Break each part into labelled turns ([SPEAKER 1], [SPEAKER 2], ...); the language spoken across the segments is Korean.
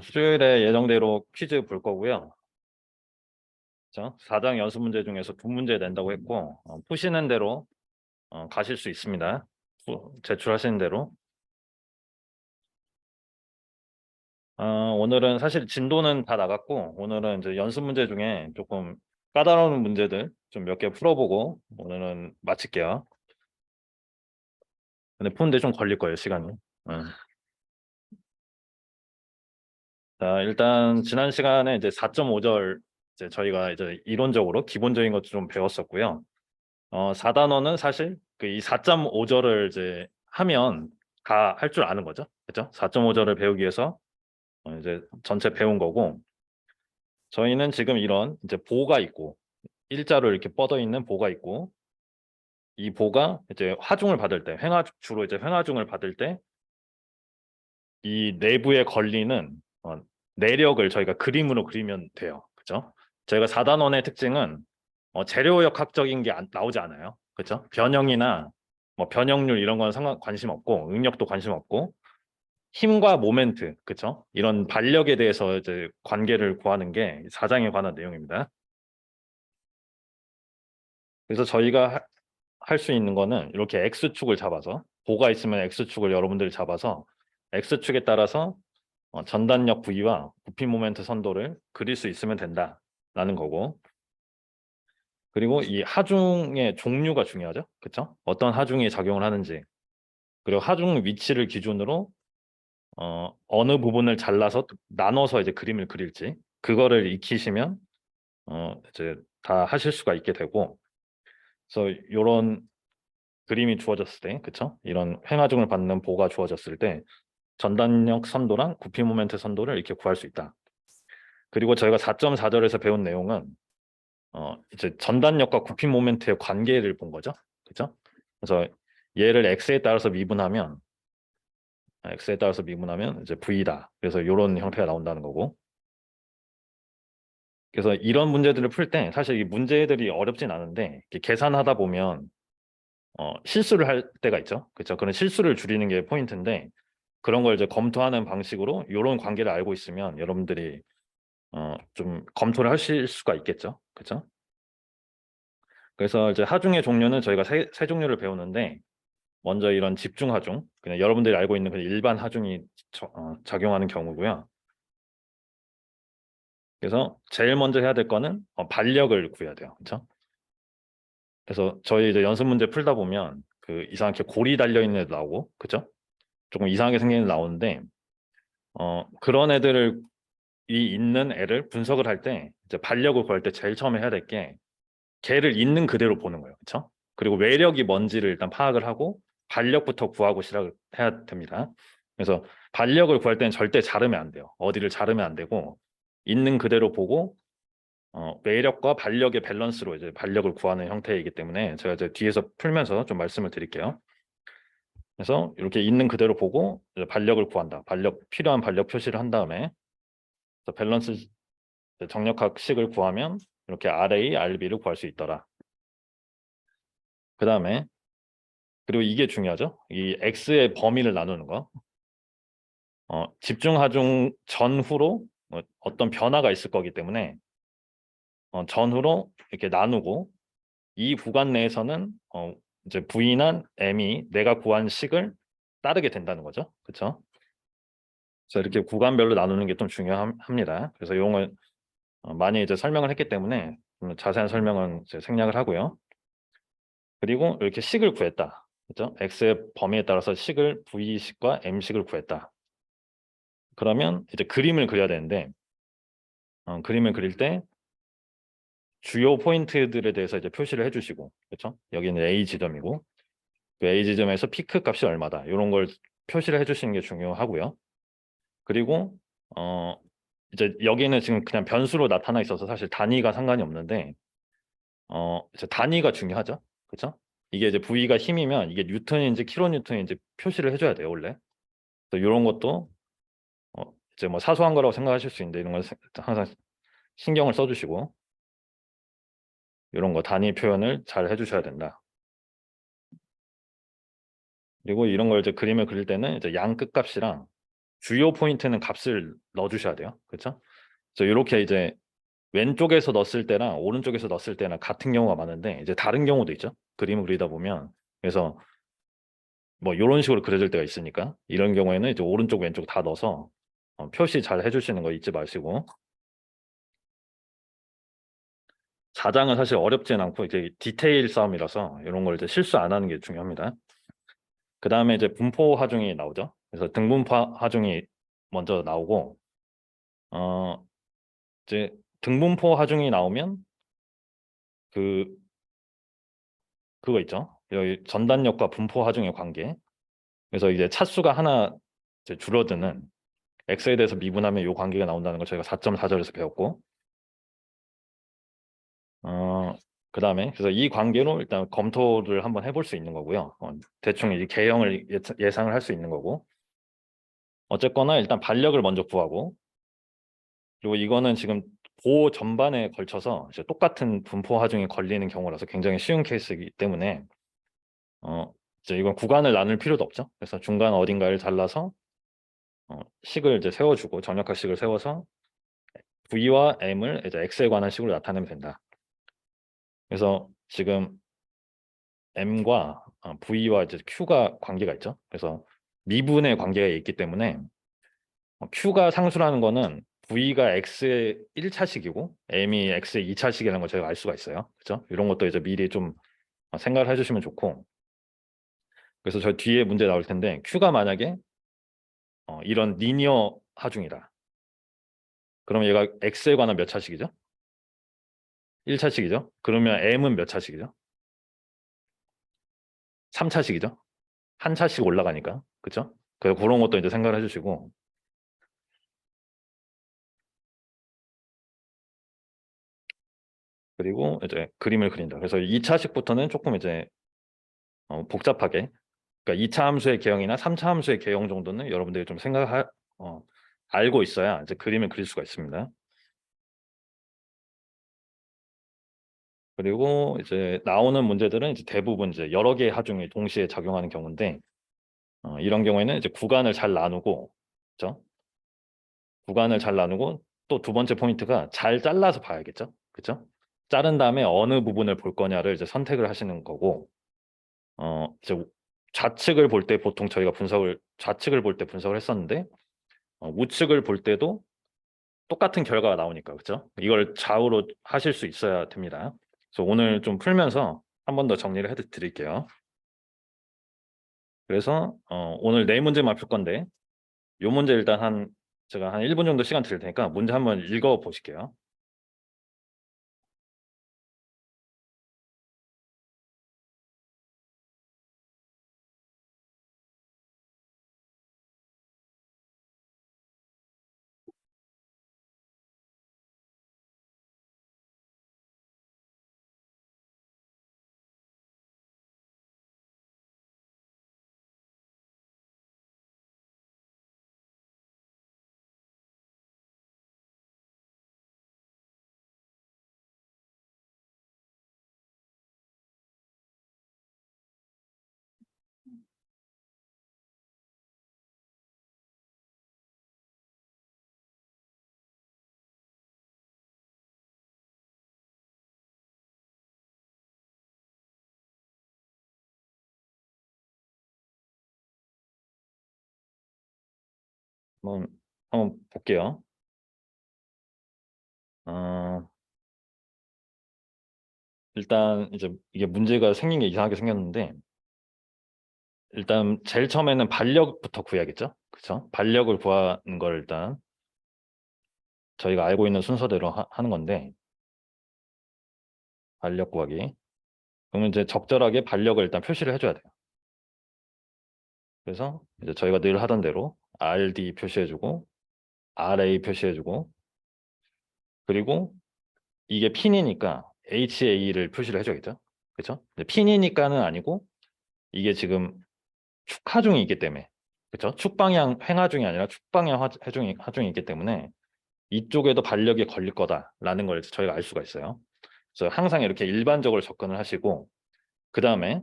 [SPEAKER 1] 수요일에 예정대로 퀴즈 볼 거고요. 그죠? 4장 연습 문제 중에서 두 문제 낸다고 했고, 푸시는 대로 가실 수 있습니다. 제출하시는 대로. 오늘은 사실 진도는 다 나갔고, 오늘은 이제 연습 문제 중에 조금 까다로운 문제들 좀 몇 개 풀어보고 오늘은 마칠게요. 근데 푸는데 좀 걸릴 거예요, 시간이. 자, 일단 지난 시간에 이제 4.5절 이제 저희가 이제 이론적으로 기본적인 것도 좀 배웠었고요. 4단원은 사실 그 이 4.5절을 이제 하면 다 할 줄 아는 거죠. 그렇죠? 4.5절을 배우기 위해서 이제 전체 배운 거고, 저희는 지금 이런 이제 보가 있고 일자로 이렇게 뻗어 있는 보가 있고, 이 보가 이제 화중을 받을 때 주로 이제 횡화중을 받을 때 이 내부에 걸리는 내력을 저희가 그림으로 그리면 돼요. 그렇죠? 저희가 4단원의 특징은 재료역학적인 게 나오지 않아요. 그렇죠? 변형이나 뭐 변형률 이런 건 관심 없고, 응력도 관심 없고, 힘과 모멘트, 그렇죠? 이런 반력에 대해서 이제 관계를 구하는 게 4장에 관한 내용입니다. 그래서 저희가 할 수 있는 거는 이렇게 X축을 잡아서, 보가 있으면 X축을 여러분들이 잡아서 X축에 따라서 전단력 부위와 부피 모멘트 선도를 그릴 수 있으면 된다라는 거고, 그리고 이 하중의 종류가 중요하죠. 그렇죠? 어떤 하중이 작용을 하는지, 그리고 하중 위치를 기준으로 어느 부분을 잘라서 나눠서 이제 그림을 그릴지, 그거를 익히시면 이제 다 하실 수가 있게 되고, 그래서 이런 그림이 주어졌을 때, 그렇죠? 이런 횡하중을 받는 보가 주어졌을 때 전단력 선도랑 구피 모멘트 선도를 이렇게 구할 수 있다. 그리고 저희가 4.4절에서 배운 내용은 이제 전단력과 구피 모멘트의 관계를 본 거죠. 그렇죠? 그래서 얘를 x에 따라서 미분하면 이제 v다. 그래서 이런 형태가 나온다는 거고. 그래서 이런 문제들을 풀 때 사실 이 문제들이 어렵진 않은데 계산하다 보면 실수를 할 때가 있죠. 그렇죠? 그런 실수를 줄이는 게 포인트인데, 그런 걸 이제 검토하는 방식으로 이런 관계를 알고 있으면 여러분들이 좀 검토를 하실 수가 있겠죠. 그렇죠? 그래서 이제 하중의 종류는 저희가 세 종류를 배우는데, 먼저 이런 집중 하중, 그냥 여러분들이 알고 있는 그 일반 하중이 작용하는 경우고요. 그래서 제일 먼저 해야 될 거는 반력을 구해야 돼요. 그렇죠? 그래서 저희 이제 연습 문제 풀다 보면 그 이상하게 골이 달려 있는 애도 나오고, 그렇죠? 조금 이상하게 생긴 애도 나오는데, 그런 애들을 있는 애를 분석을 할 때 이제 반력을 구할 때 제일 처음에 해야 될 게 걔를 있는 그대로 보는 거예요. 그렇죠? 그리고 외력이 뭔지를 일단 파악을 하고 반력부터 구하고 시작을 해야 됩니다. 그래서 반력을 구할 때는 절대 자르면 안 돼요. 어디를 자르면 안 되고 있는 그대로 보고 외력과 반력의 밸런스로 이제 반력을 구하는 형태이기 때문에 제가 이제 뒤에서 풀면서 좀 말씀을 드릴게요. 그래서 이렇게 있는 그대로 보고 이제 반력을 구한다. 필요한 반력 표시를 한 다음에 밸런스 정력학식을 구하면 이렇게 RA, RB를 구할 수 있더라. 그 다음에 그리고 이게 중요하죠. 이 X의 범위를 나누는 거. 집중 하중 전후로 어떤 변화가 있을 거기 때문에 전후로 이렇게 나누고, 이 구간 내에서는 이제 V나 M이 내가 구한 식을 따르게 된다는 거죠. 그렇죠? 그래서 이렇게 구간별로 나누는 게 좀 중요합니다. 그래서 이런 걸 많이 이제 설명을 했기 때문에 좀 자세한 설명은 이제 생략을 하고요. 그리고 이렇게 식을 구했다. 그렇죠? X의 범위에 따라서 식을 V식과 M식을 구했다. 그러면 이제 그림을 그려야 되는데, 그림을 그릴 때 주요 포인트들에 대해서 이제 표시를 해주시고, 그렇죠? 여기는 A 지점이고, 그 A 지점에서 피크 값이 얼마다, 이런 걸 표시를 해주시는 게 중요하고요. 그리고 이제 여기는 지금 그냥 변수로 나타나 있어서 사실 단위가 상관이 없는데, 이제 단위가 중요하죠. 그렇죠? 이게 이제 V가 힘이면 이게 뉴턴인지 킬로뉴턴인지 표시를 해줘야 돼요, 원래. 그래서 이런 것도 이제 뭐 사소한 거라고 생각하실 수 있는데, 이런 건 항상 신경을 써주시고, 이런 거 단위 표현을 잘 해주셔야 된다. 그리고 이런 걸 이제 그림을 그릴 때는 이제 양 끝값이랑 주요 포인트는 값을 넣어주셔야 돼요. 그렇죠? 그래서 이렇게 이제 왼쪽에서 넣었을 때랑 오른쪽에서 넣었을 때랑 같은 경우가 많은데 이제 다른 경우도 있죠. 그림을 그리다 보면. 그래서 뭐 이런 식으로 그려질 때가 있으니까 이런 경우에는 이제 오른쪽 왼쪽 다 넣어서 표시 잘 해주시는 거 잊지 마시고. 4장은 사실 어렵진 않고 이제 디테일 싸움이라서 이런 걸 이제 실수 안 하는 게 중요합니다. 그 다음에 이제 분포 하중이 나오죠. 그래서 등분포 하중이 먼저 나오고 이제 등분포 하중이 나오면 그거 있죠. 여기 전단력과 분포 하중의 관계. 그래서 이제 차수가 하나 이제 줄어드는 x에 대해서 미분하면 이 관계가 나온다는 걸 저희가 4.4절에서 배웠고, 그 다음에 그래서 이 관계로 일단 검토를 한번 해볼 수 있는 거고요. 대충 이 개형을 예상을 할 수 있는 거고, 어쨌거나 일단 반력을 먼저 구하고, 그리고 이거는 지금 고 전반에 걸쳐서 이제 똑같은 분포 하중이 걸리는 경우라서 굉장히 쉬운 케이스이기 때문에 이제 이건 구간을 나눌 필요도 없죠. 그래서 중간 어딘가를 잘라서 식을 이제 세워주고 정역학식을 세워서 V와 M을 이제 X에 관한 식으로 나타내면 된다. 그래서 지금 M과 V와 이제 Q가 관계가 있죠. 그래서 미분의 관계가 있기 때문에 Q가 상수라는 거는 V가 X의 1차식이고 M이 X의 2차식이라는 걸 저희가 알 수가 있어요. 그렇죠? 이런 것도 이제 미리 좀 생각을 해주시면 좋고, 그래서 저 뒤에 문제 나올 텐데 Q가 만약에 이런 리니어 하중이다. 그럼 얘가 X에 관한 몇 차식이죠? 1차식이죠? 그러면 M은 몇 차식이죠? 3차식이죠? 한 차씩 올라가니까. 그렇죠? 그런 것도 이제 생각을 해주시고, 그리고 이제 그림을 그린다. 그래서 2차식부터는 조금 이제 복잡하게, 그러니까 2차 함수의 개형이나 3차 함수의 개형 정도는 여러분들이 좀 알고 있어야 이제 그림을 그릴 수가 있습니다. 그리고 이제 나오는 문제들은 이제 대부분 이제 여러 개의 하중이 동시에 작용하는 경우인데, 이런 경우에는 이제 구간을 잘 나누고, 그렇죠? 구간을 잘 나누고 또 두 번째 포인트가 잘 잘라서 봐야겠죠, 그렇죠? 자른 다음에 어느 부분을 볼 거냐를 이제 선택을 하시는 거고, 이제 좌측을 볼 때 보통 저희가 좌측을 볼 때 분석을 했었는데, 우측을 볼 때도 똑같은 결과가 나오니까, 그렇죠? 이걸 좌우로 하실 수 있어야 됩니다. 그래서 오늘 좀 풀면서 한 번 더 정리를 해 드릴게요. 그래서 오늘 네 문제만 풀 건데, 요 문제 일단 제가 한 1분 정도 시간 드릴 테니까 문제 한번 읽어 보실게요. 한번 볼게요. 어, 일단 이제 이게 문제가 생긴 게 이상하게 생겼는데, 일단 제일 처음에는 반력부터 구해야겠죠? 그렇죠? 반력을 구하는 걸 일단 저희가 알고 있는 순서대로 하는 건데, 반력 구하기. 그러면 이제 적절하게 반력을 일단 표시를 해줘야 돼요. 그래서 이제 저희가 늘 하던 대로 RD 표시해주고, RA 표시해주고, 그리고 이게 핀이니까 HA를 표시를 해줘야겠죠? 그렇죠? 핀이니까는 아니고 이게 지금 축하중이 있기 때문에, 그렇죠? 축방향 횡하중이 아니라 축방향 하중이 있기 때문에 이쪽에도 반력이 걸릴 거다라는 걸 저희가 알 수가 있어요. 그래서 항상 이렇게 일반적으로 접근을 하시고, 그 다음에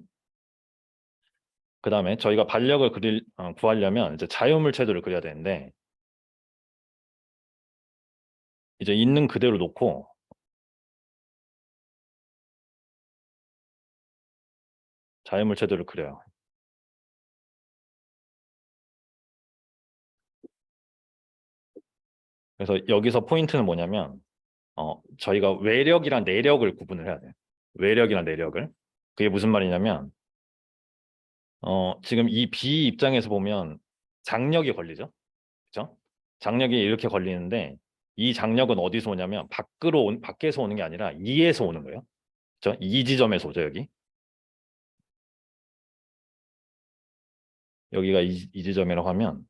[SPEAKER 1] 그 다음에 저희가 반력을 구하려면 이제 자유물체도를 그려야 되는데 이제 있는 그대로 놓고 자유물체도를 그려요. 그래서 여기서 포인트는 뭐냐면 저희가 외력이랑 내력을 구분을 해야 돼요. 외력이랑 내력을. 그게 무슨 말이냐면 지금 이 B 입장에서 보면 장력이 걸리죠. 그렇죠? 장력이 이렇게 걸리는데 이 장력은 어디서 오냐면 밖에서 오는 게 아니라 E에서 오는 거예요. 그렇죠? 이 지점에서 오죠, 여기. 여기가 이 지점이라고 하면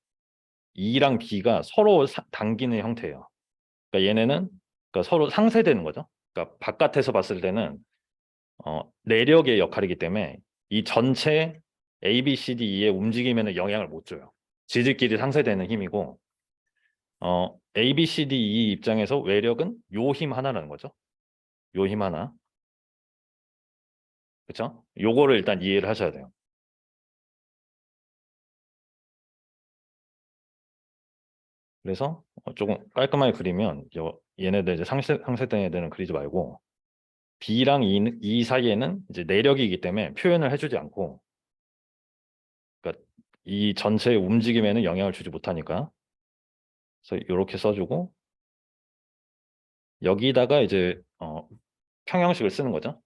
[SPEAKER 1] E랑 B가 서로 당기는 형태예요. 그러니까 얘네는 그러니까 서로 상쇄되는 거죠. 그러니까 바깥에서 봤을 때는 내력의 역할이기 때문에 이 전체 A, B, C, D, E의 움직임에는 영향을 못 줘요. 지들끼리 상쇄되는 힘이고 A, B, C, D, E 입장에서 외력은 요 힘 하나라는 거죠. 요 힘 하나. 그렇죠? 요거를 일단 이해를 하셔야 돼요. 그래서 조금 깔끔하게 그리면 얘네들 이제 상쇄된 애들은 그리지 말고 B랑 E 사이에는 이제 내력이기 때문에 표현을 해주지 않고 그러니까 이 전체의 움직임에는 영향을 주지 못하니까 그래서 이렇게 써주고 여기다가 이제 평형식을 쓰는 거죠.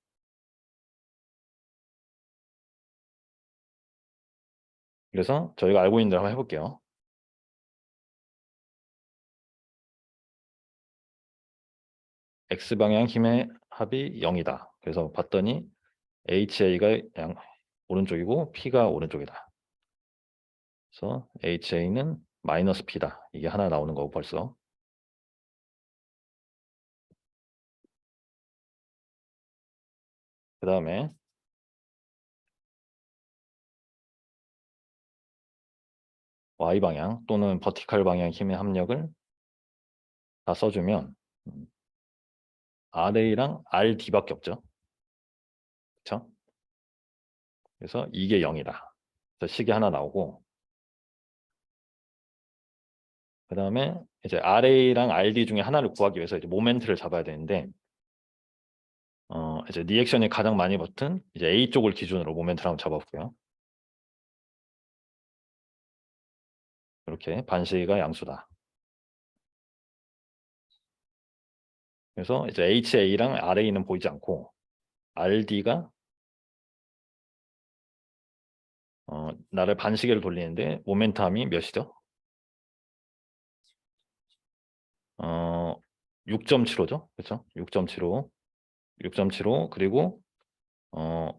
[SPEAKER 1] 그래서 저희가 알고 있는 대로 한번 해볼게요. X방향 힘의 합이 0이다. 그래서 봤더니 HA가 오른쪽이고 P가 오른쪽이다. 그래서 HA는 마이너스 P다. 이게 하나 나오는 거고 벌써. 그 다음에 Y방향 또는 버티칼 방향 힘의 합력을 다 써주면 RA랑 RD밖에 없죠. 그렇죠? 그래서 이게 0이다. 그래서 식이 하나 나오고 그 다음에 이제 RA랑 RD 중에 하나를 구하기 위해서 이제 모멘트를 잡아야 되는데 이제 리액션이 가장 많이 붙은 이제 A 쪽을 기준으로 모멘트를 한번 잡아볼게요. 이렇게 반시가 양수다. 그래서 이제 HA랑 RA는 보이지 않고 RD가 나를 반시계를 돌리는데 모멘텀이 몇이죠? 6.75죠? 그렇죠? 6.75, 6.75 그리고 어,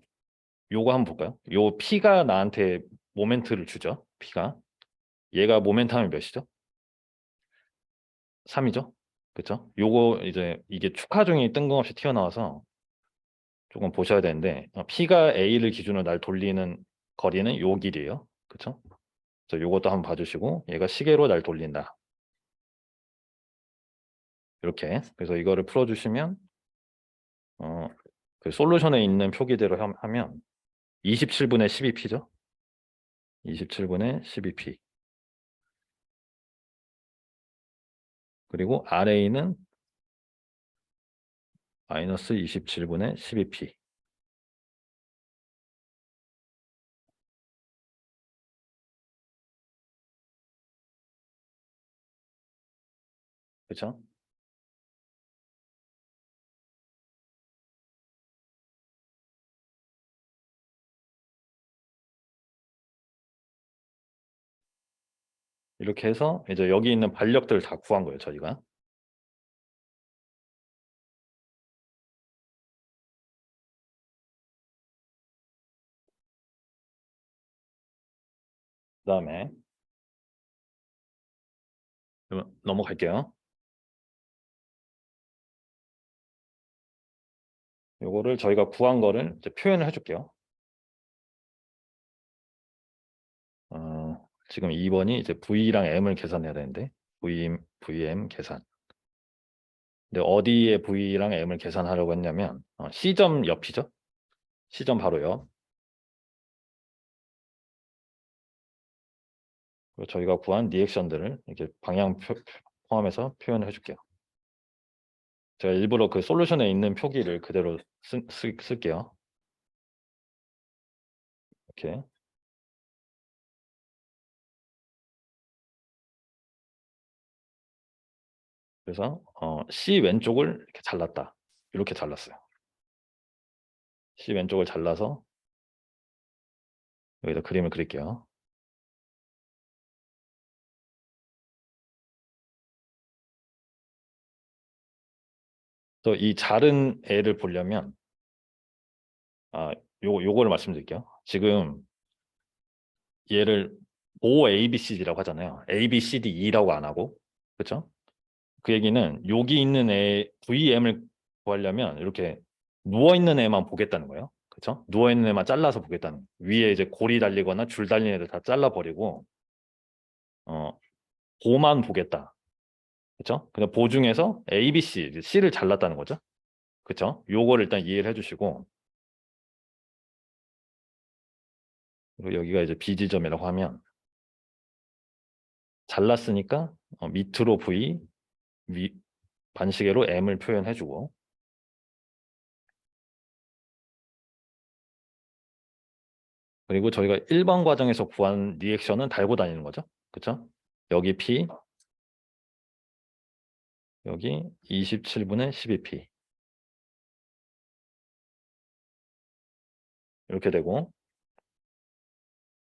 [SPEAKER 1] 요거 한번 볼까요? 요 P가 나한테 모멘트를 주죠. P가 얘가 모멘텀이 몇이죠? 3이죠? 그렇죠? 요거 이제 이게 축하중이 뜬금없이 튀어나와서 조금 보셔야 되는데 P가 A를 기준으로 날 돌리는 거리는 요 길이에요. 그렇죠? 그래서 요것도 한번 봐주시고 얘가 시계로 날 돌린다. 이렇게 그래서 이거를 풀어주시면 그 솔루션에 있는 표기대로 하면 27분의 12p죠. 27분의 12p 그리고 RA는 마이너스 27분의 12p 그렇죠? 이렇게 해서 이제 여기 있는 반력들을 다 구한 거예요, 저희가. 그다음에 넘어갈게요. 요거를 저희가 구한 거를 이제 표현을 해줄게요. 지금 2번이 이제 V랑 M을 계산해야 되는데 VM 계산. 근데 어디에 V랑 M을 계산하려고 했냐면 C점 옆이죠. C점 바로 옆. 그리고 저희가 구한 리액션들을 이렇게 방향 포함해서 표현을 해줄게요. 제가 일부러 그 솔루션에 있는 표기를 그대로 쓸게요. 이렇게. 그래서 C 왼쪽을 이렇게 잘랐다. 이렇게 잘랐어요. C 왼쪽을 잘라서 여기다 그림을 그릴게요. 또 이 자른 애를 보려면 요거를 말씀드릴게요. 지금 얘를 OABCD라고 하잖아요. ABCDE라고 안 하고. 그렇죠? 그 얘기는 여기 있는 애 VM을 구하려면 이렇게 누워있는 애만 보겠다는 거예요. 그렇죠? 누워있는 애만 잘라서 보겠다는 거예요. 위에 이제 골이 달리거나 줄 달린 애들 다 잘라버리고 보만 보겠다. 그렇죠? 그냥 보 중에서 A, B, C, C를 잘랐다는 거죠. 그렇죠? 요거를 일단 이해를 해주시고 그리고 여기가 이제 B 지점이라고 하면 잘랐으니까 밑으로 V, 반시계로 M을 표현해주고 그리고 저희가 1번 과정에서 구한 리액션은 달고 다니는 거죠. 그렇죠? 여기 P, 여기 27분의 12P 이렇게 되고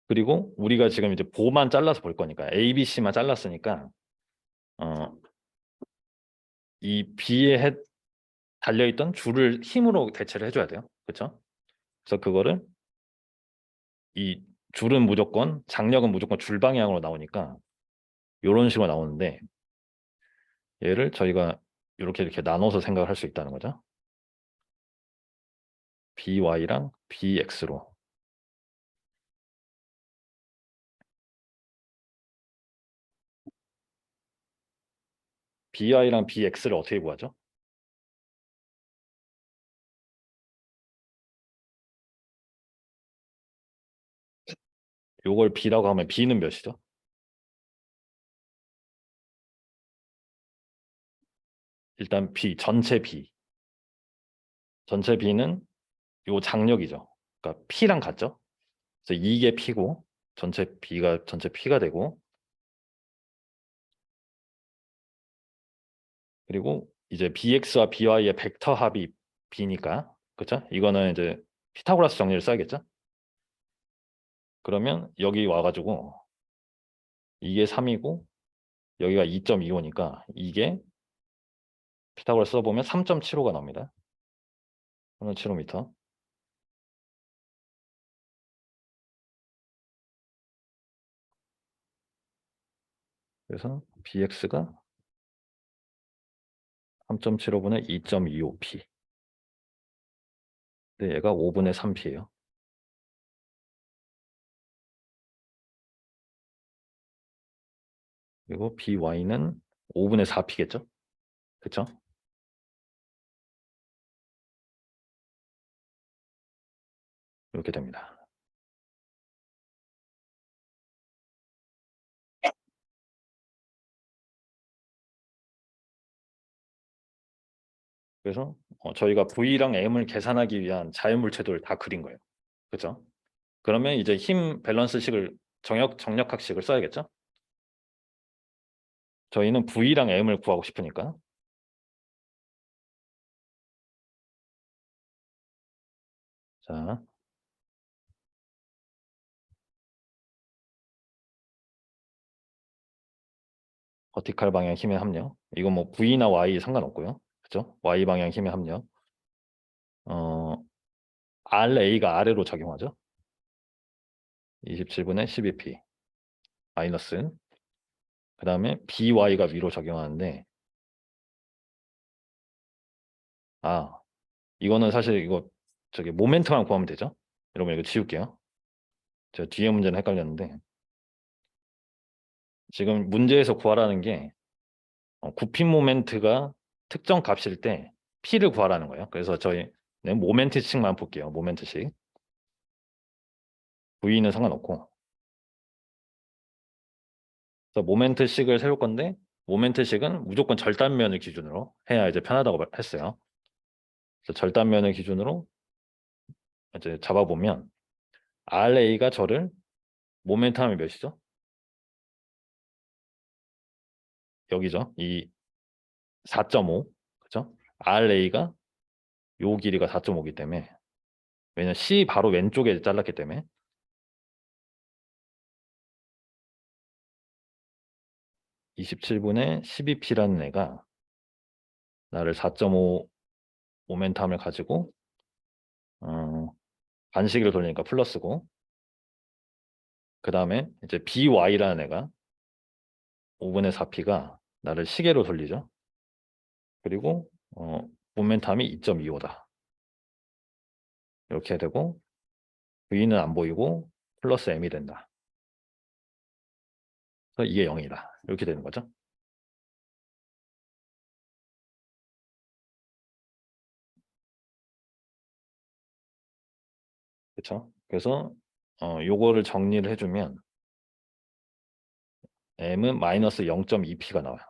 [SPEAKER 1] 그리고 우리가 지금 이제 보만 잘라서 볼 거니까 A, B, C만 잘랐으니까 이 B에 달려있던 줄을 힘으로 대체를 해줘야 돼요. 그렇죠? 그래서 그거를 이 줄은 무조건 장력은 무조건 줄 방향으로 나오니까 이런 식으로 나오는데 얘를 저희가 이렇게 나눠서 생각을 할 수 있다는 거죠. BY랑 BX로 BI랑 BX를 어떻게 구하죠? 요걸 B라고 하면 B는 몇이죠? 일단 B, 전체 B. 전체 B는 요 장력이죠. 그러니까 P랑 같죠? 그래서 이게 P고 전체 B가 전체 P가 되고 그리고 이제 BX와 BY의 벡터 합이 B니까 그렇죠? 이거는 이제 피타고라스 정리를 써야겠죠? 그러면 여기 와가지고 이게 3이고 여기가 2.25니까 이게 피타고라스 써보면 3.75가 나옵니다. 3.75m. 그래서 BX가 3.75분의 2.25p. 근데 얘가 5분의 3p예요. 그리고 BY는 5분의 4p겠죠? 그쵸? 이렇게 됩니다. 그래서 저희가 V랑 M을 계산하기 위한 자연물체도를 다 그린 거예요. 그렇죠? 그러면 이제 힘 밸런스식을 정력학식을 써야겠죠? 저희는 V랑 M을 구하고 싶으니까 자 버티칼 방향 힘의 합력 이건 뭐 V나 Y 상관없고요. 그렇죠? Y 방향 힘의 합력 RA가 아래로 작용하죠. 27분의 12p 마이너스 그 다음에 BY가 위로 작용하는데 이거는 사실 이거 저기 모멘트만 구하면 되죠. 여러분 이거 지울게요. 제가 뒤에 문제는 헷갈렸는데 지금 문제에서 구하라는 게 굽힌 모멘트가 특정 값일 때 P를 구하라는 거예요. 그래서 저희 모멘트식만 볼게요. 모멘트식 V는 상관없고 그래서 모멘트식을 세울 건데 모멘트식은 무조건 절단면을 기준으로 해야 이제 편하다고 했어요. 그래서 절단면을 기준으로 이제 잡아보면 RA가 저를 모멘텀이 몇이죠? 여기죠. 이 4.5. 그죠? RA가 요 길이가 4.5이기 때문에 왜냐면 C 바로 왼쪽에 잘랐기 때문에 27분의 12P라는 애가 나를 4.5 모멘텀을 가지고 반시계를 돌리니까 플러스고 그 다음에 이제 BY라는 애가 5분의 4P가 나를 시계로 돌리죠. 그리고 모멘텀이 2.25다. 이렇게 되고 V는 안 보이고 플러스 M이 된다. 그래서 이게 0이다. 이렇게 되는 거죠. 그렇죠? 그래서 요거를 정리를 해주면 M은 마이너스 0.2P가 나와요.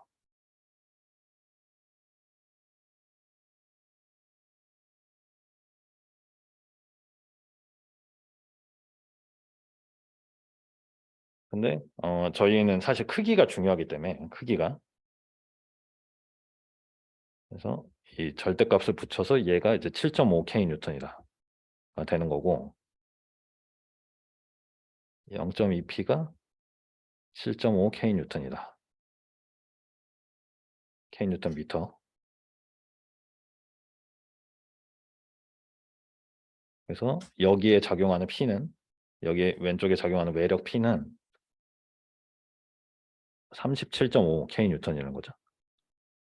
[SPEAKER 1] 근데 저희는 사실 크기가 중요하기 때문에 크기가 그래서 이 절대값을 붙여서 얘가 이제 7.5K 뉴턴이다 되는 거고 0.2P가 7.5K 뉴턴이다. K 뉴턴 미터. 그래서 여기에 작용하는 P는 여기 왼쪽에 작용하는 외력 P는 37.5K 뉴턴이라는 거죠.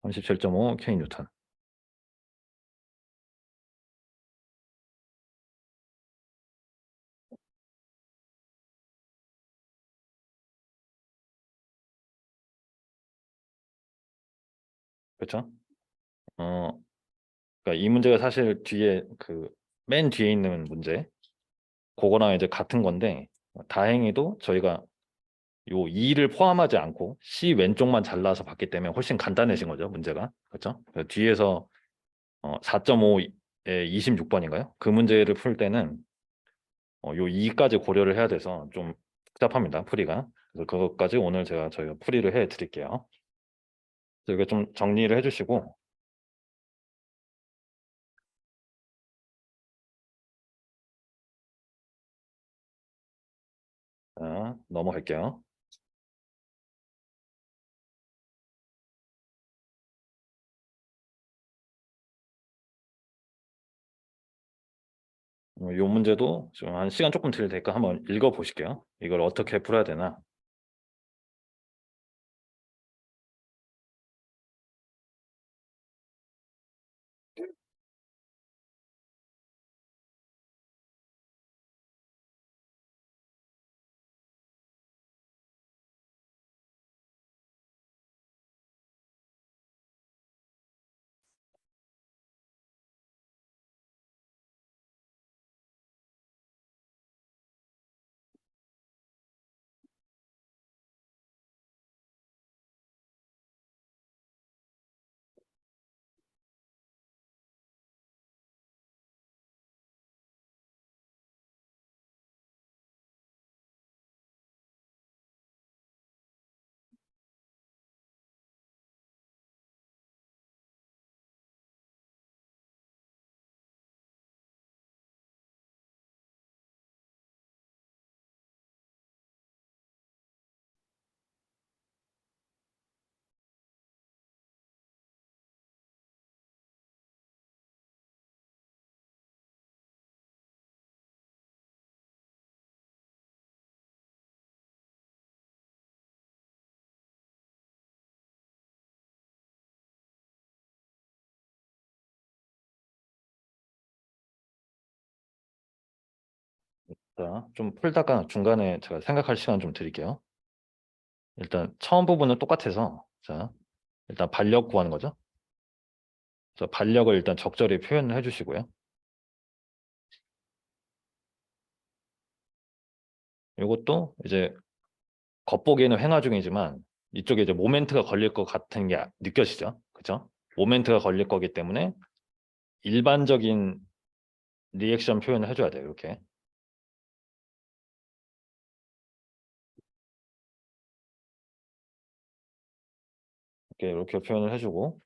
[SPEAKER 1] 37.5K 뉴턴. 그렇죠? 그러니까 이 문제가 사실 뒤에 그 맨 뒤에 있는 문제 그거랑 이제 같은 건데 다행히도 저희가 요 2를 포함하지 않고 C 왼쪽만 잘라서 봤기 때문에 훨씬 간단해진 거죠, 문제가. 그렇죠? 뒤에서 4.5에 26번인가요? 그 문제를 풀 때는 요 2까지 고려를 해야 돼서 좀 복잡합니다, 풀이가. 그래서 그것까지 오늘 저희가 풀이를 해 드릴게요. 이거 좀 정리를 해 주시고 자, 넘어갈게요. 요 문제도 좀 한 시간 조금 드릴 테니까 한번 읽어 보실게요. 이걸 어떻게 풀어야 되나. 자, 좀 풀다가 중간에 제가 생각할 시간 좀 드릴게요. 일단 처음 부분은 똑같아서 자, 일단 반력 구하는 거죠. 그래서 반력을 일단 적절히 표현을 해 주시고요. 이것도 이제 겉보기에는 횡화 중이지만 이쪽에 이제 모멘트가 걸릴 것 같은 게 느껴지죠. 그죠? 모멘트가 걸릴 거기 때문에 일반적인 리액션 표현을 해줘야 돼요. 이렇게 표현을 해주고,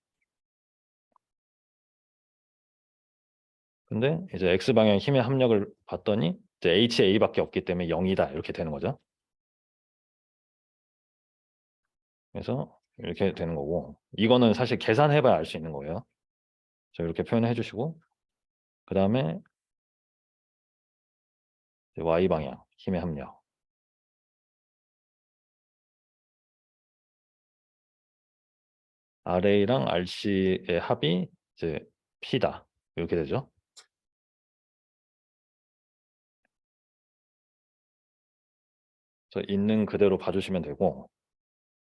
[SPEAKER 1] 근데 이제 X방향 힘의 합력을 봤더니 이제 HA밖에 없기 때문에 0이다 이렇게 되는 거죠. 그래서 이렇게 되는 거고, 이거는 사실 계산해봐야 알 수 있는 거예요. 자, 이렇게 표현해 주시고, 그 다음에 Y방향 힘의 합력, RA랑 RC의 합이 이제 P다 이렇게 되죠. 그래서 있는 그대로 봐주시면 되고,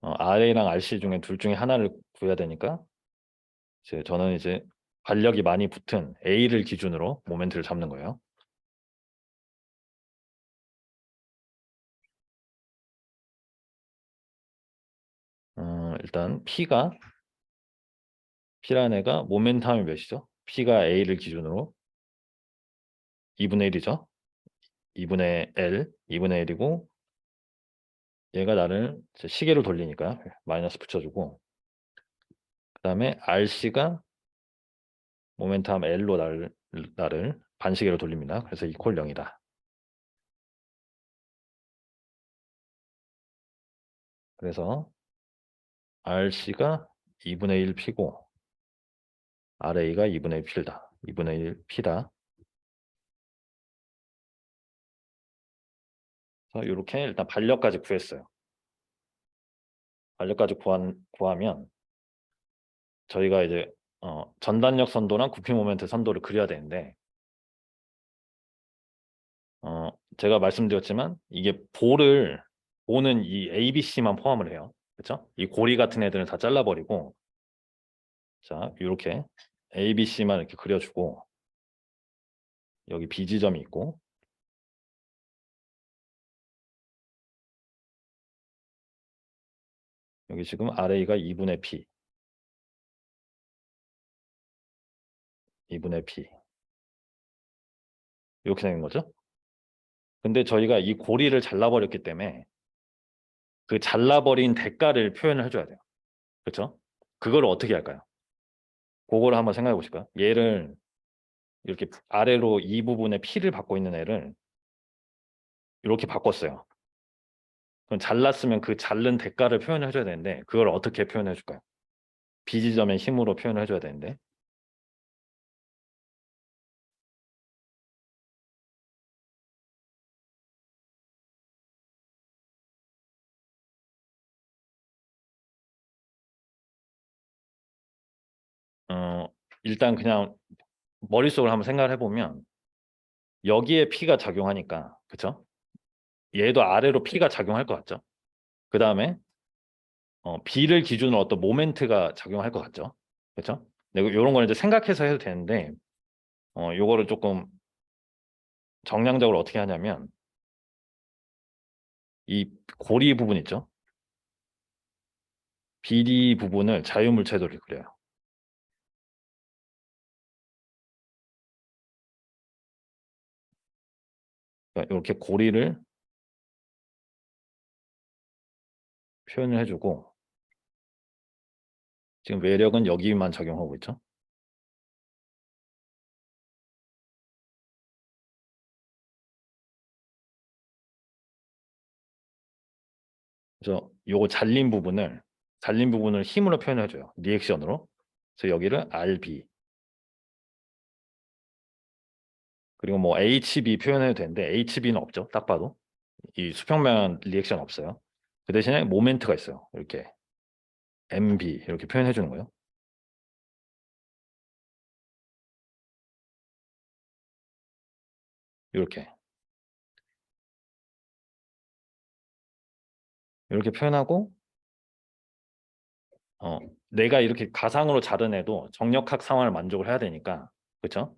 [SPEAKER 1] RA랑 RC 중에 둘 중에 하나를 구해야 되니까 저는 이제 반력이 많이 붙은 A를 기준으로 모멘트를 잡는 거예요. 일단 P라는 애가 모멘텀이 몇이죠? P가 A를 기준으로 2분의 1이죠. 2분의 L, 2분의 1이고, 얘가 나를 시계로 돌리니까 마이너스 붙여주고, 그 다음에 RC가 모멘텀 L로 나를 반시계로 돌립니다. 그래서 이퀄 0이다. 그래서 RC가 2분의 1 P고 RA가 2분의 1 P다. 2분의 1 P다. 그래서 이렇게 일단 반력까지 구했어요. 반력까지 구하면 저희가 이제 전단력 선도랑 구피 모멘트 선도를 그려야 되는데, 제가 말씀드렸지만 이게 볼은 이 ABC만 포함을 해요. 그렇죠? 이 고리 같은 애들은 다 잘라버리고, 자 이렇게 ABC만 이렇게 그려주고, 여기 B 지점이 있고, 여기 지금 RA가 2분의 P, 2분의 P 이렇게 되는 거죠. 근데 저희가 이 고리를 잘라버렸기 때문에 그 잘라버린 대가를 표현을 해줘야 돼요. 그렇죠? 그걸 어떻게 할까요? 그거를 한번 생각해 보실까요? 얘를 이렇게 아래로 이 부분에 P를 받고 있는 애를 이렇게 바꿨어요. 그럼 잘랐으면 그 자른 대가를 표현을 해줘야 되는데, 그걸 어떻게 표현해 줄까요? B 지점의 힘으로 표현을 해줘야 되는데, 어, 일단 그냥 머릿속으로 한번 생각을 해보면 여기에 P가 작용하니까, 그쵸? 얘도 아래로 P가 작용할 것 같죠? 그 다음에 B를 기준으로 어떤 모멘트가 작용할 것 같죠? 그쵸? 이런 걸 이제 생각해서 해도 되는데, 요거를 조금 정량적으로 어떻게 하냐면, 이 고리 부분 있죠? 비리 부분을 자유물체도를 그려요. 그러니까 이렇게 고리를 표현을 해주고, 지금 외력은 여기만 작용하고 있죠. 그래서 요거 잘린 부분을 힘으로 표현해줘요. 리액션으로. 그래서 여기를 RB, 그리고 뭐 HB 표현해도 되는데 HB는 없죠. 딱 봐도 이 수평면 리액션 없어요. 그 대신에 모멘트가 있어요. 이렇게 MB 이렇게 표현해 주는 거예요. 이렇게 표현하고, 어, 내가 이렇게 가상으로 자른 애도 정력학 상황을 만족을 해야 되니까, 그렇죠?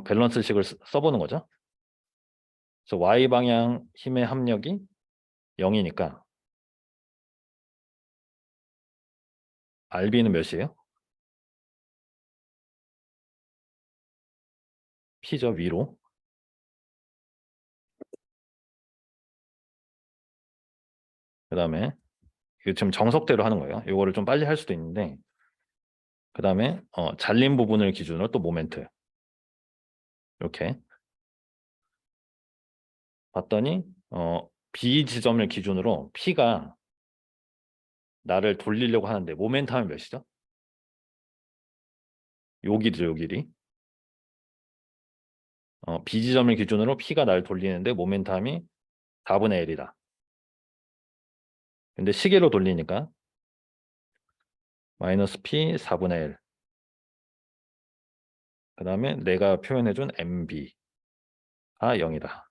[SPEAKER 1] 밸런스식을 써보는 거죠. 그래서 Y 방향 힘의 합력이 0이니까 RB는 몇이에요? P죠, 위로. 그 다음에 이거 지금 정석대로 하는 거예요. 이거를 좀 빨리 할 수도 있는데 그 다음에 잘린 부분을 기준으로 또 모멘트 이렇게 봤더니 B 지점을 기준으로 P가 나를 돌리려고 하는데 모멘트 하면 몇이죠? 요 길이죠, 요 길이. B 지점을 기준으로 P가 나를 돌리는데 모멘텀이 4분의 1이다. 근데 시계로 돌리니까 마이너스 P 4분의 1. 그 다음에 내가 표현해준 MB가 0이다.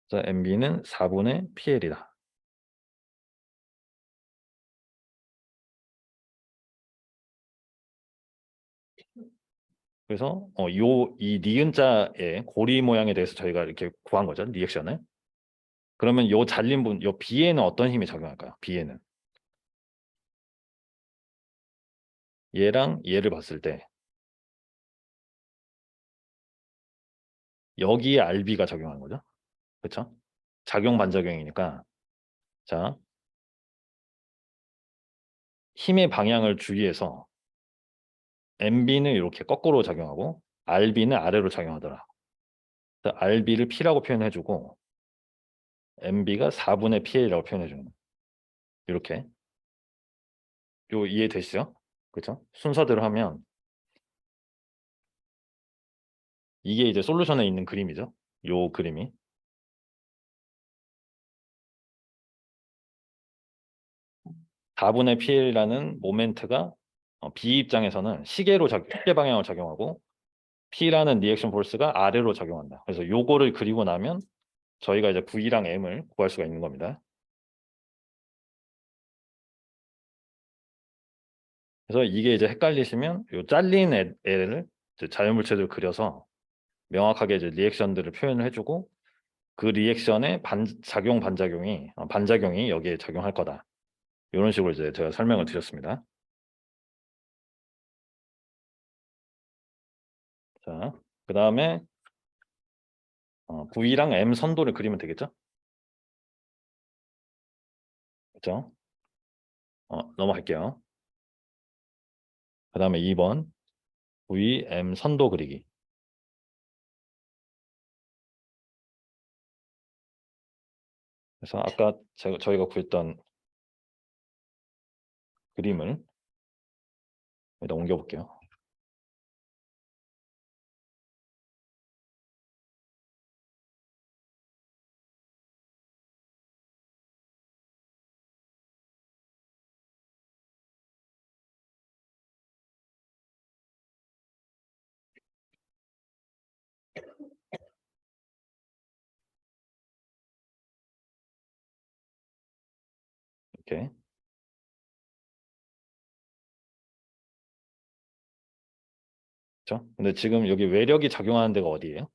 [SPEAKER 1] 그래서 MB는 4분의 PL이다. 그래서 이 니은자의 고리 모양에 대해서 저희가 이렇게 구한 거죠. 리액션을. 그러면 요 잘린 부분, 요 B에는 어떤 힘이 작용할까요? B에는. 얘랑 얘를 봤을 때 여기에 RB가 작용하는 거죠. 그렇죠? 작용 반작용이니까 자, 힘의 방향을 주의해서 MB는 이렇게 거꾸로 작용하고 RB는 아래로 작용하더라. 그래서 RB를 P라고 표현해주고 MB가 4분의 PL이라고 표현해주는 거예요. 이렇게. 요 이해되시죠? 그렇죠? 순서대로 하면 이게 이제 솔루션에 있는 그림이죠. 요 그림이. 4분의 PL이라는 모멘트가 B 입장에서는 시계 방향을 작용하고 P라는 리액션 포스가 아래로 작용한다. 그래서 요거를 그리고 나면 저희가 이제 V랑 M을 구할 수가 있는 겁니다. 그래서 이게 이제 헷갈리시면 요 잘린 애를 이제 자연물체들을 그려서 명확하게 이제 리액션들을 표현을 해주고 그 리액션의 반작용이 여기에 작용할 거다. 이런 식으로 이제 제가 설명을 드렸습니다. 자, 그 다음에 V랑 M 선도를 그리면 되겠죠? 그렇죠? 넘어갈게요. 그 다음에 2번 V, M 선도 그리기. 그래서 아까 저희가 구했던 그림을 여기다 옮겨볼게요. 이렇게. 그렇죠? 근데 지금 여기 외력이 작용하는 데가 어디예요?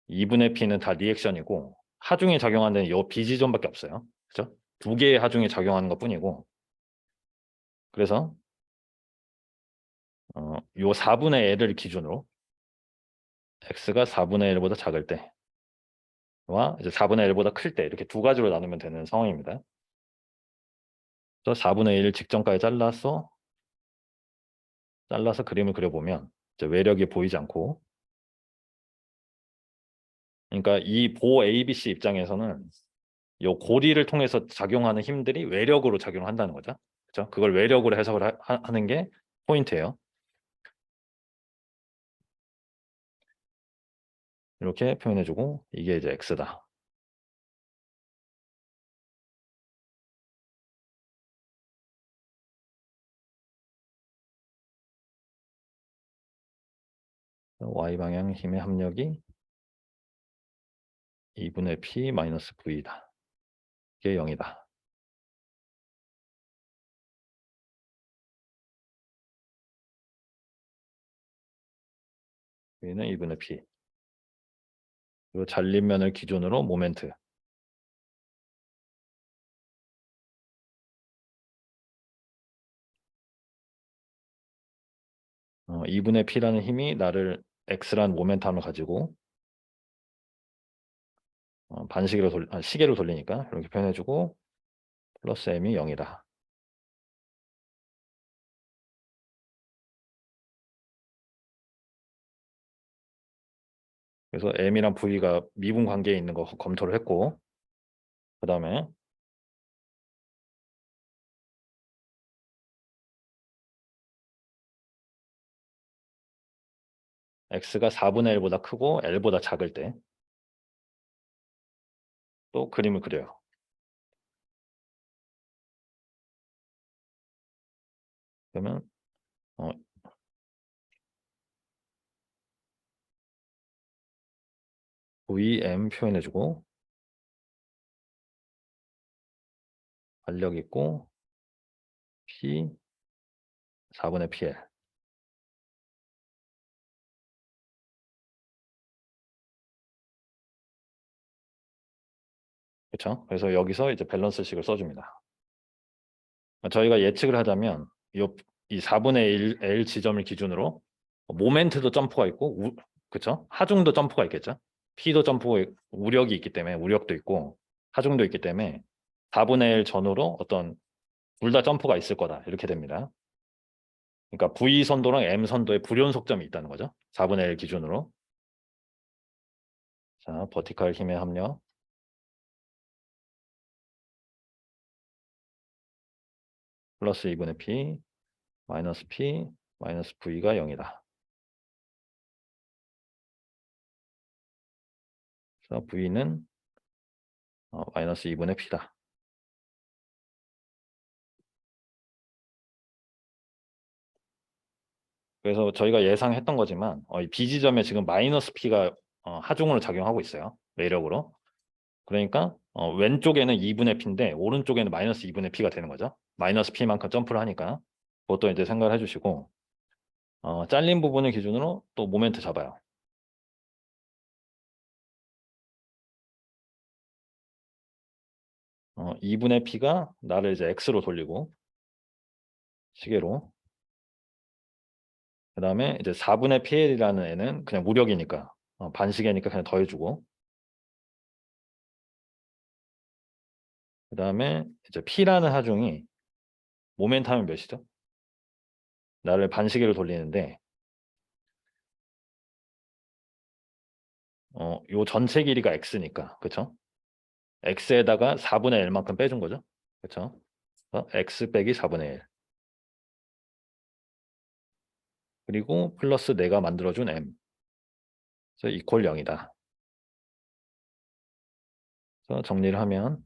[SPEAKER 1] 2분의 P는 다 리액션이고 하중이 작용하는 데는 요 B 지점밖에 없어요. 그렇죠? 두 개의 하중이 작용하는 것뿐이고 그래서 요 4분의 L을 기준으로 x가 4분의 1보다 작을 때와 이제 4분의 1보다 클 때 이렇게 두 가지로 나누면 되는 상황입니다. 그래서 4분의 1 직전까지 잘라서 그림을 그려보면 이제 외력이 보이지 않고 그러니까 이 보 ABC 입장에서는 요 고리를 통해서 작용하는 힘들이 외력으로 작용한다는 거죠. 그렇죠? 그걸 외력으로 해석을 하는 게 포인트예요. 이렇게 표현해주고 이게 이제 x다. y 방향 힘의 합력이 2분의 p 마이너스 v다. 이게 0이다. v는 2분의 p. 그리고 잘린면을 기준으로 모멘트. 2분의 P라는 힘이 나를 X라는 모멘텀을 가지고 시계로 돌리니까 이렇게 표현해주고 플러스 M이 0이다. 그래서 M이랑 V가 미분 관계에 있는 거 검토를 했고, 그 다음에 X가 4분의 1보다 크고 L보다 작을 때 또 그림을 그려요. 그러면 어, VM 표현해주고 알력 있고 P 4분의 PL. 그렇죠? 그래서 여기서 이제 밸런스식을 써줍니다. 저희가 예측을 하자면 이 4분의 1 L 지점을 기준으로 모멘트도 점프가 있고 그렇죠? 하중도 점프가 있겠죠? P도 우력이 있기 때문에 우력도 있고 하중도 있기 때문에 4분의 1 전후로 어떤 둘 다 점프가 있을 거다 이렇게 됩니다. 그러니까 V 선도랑 M 선도에 불연속점이 있다는 거죠. 4분의 1 기준으로. 자, 버티컬 힘의 합력. 플러스 2분의 P, 마이너스 P, 마이너스 V가 0이다. 그래서 V는 마이너스 2분의 P다. 그래서 저희가 예상했던 거지만 이 B 지점에 지금 마이너스 P가 하중으로 작용하고 있어요. 매력으로. 그러니까 왼쪽에는 2분의 P인데 오른쪽에는 마이너스 2분의 P가 되는 거죠. 마이너스 P만큼 점프를 하니까 그것도 이제 생각을 해주시고 잘린 부분을 기준으로 또 모멘트 잡아요. 2분의 P가 나를 이제 X로 돌리고 시계로 그 다음에 이제 4분의 PL이라는 애는 그냥 무력이니까 반시계니까 그냥 더해주고 그 다음에 이제 P라는 하중이 모멘텀이 몇이죠? 나를 반시계로 돌리는데 요 전체 길이가 x니까 그쵸? x에다가 4분의 1만큼 빼준 거죠. 그쵸? x 빼기 4분의 1 그리고 플러스 내가 만들어준 m 그래서 이퀄 0이다. 그래서 정리를 하면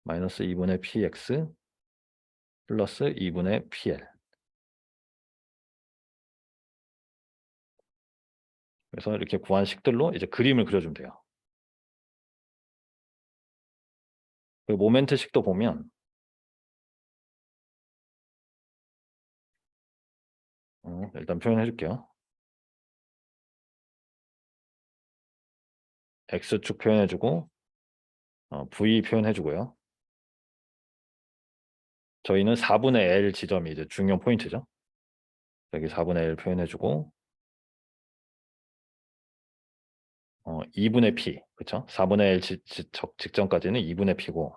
[SPEAKER 1] 마이너스 2분의 px 플러스 2분의 pl 그래서 이렇게 구한 식들로 이제 그림을 그려주면 돼요. 그 모멘트 식도 보면 일단 표현해 줄게요. x축 표현해 주고 v 표현해 주고요. 저희는 4분의 L 지점이 이제 중요 포인트죠. 여기 4분의 1 표현해 주고 2분의 P 그쵸? 4분의 1 직전까지는 2분의 P고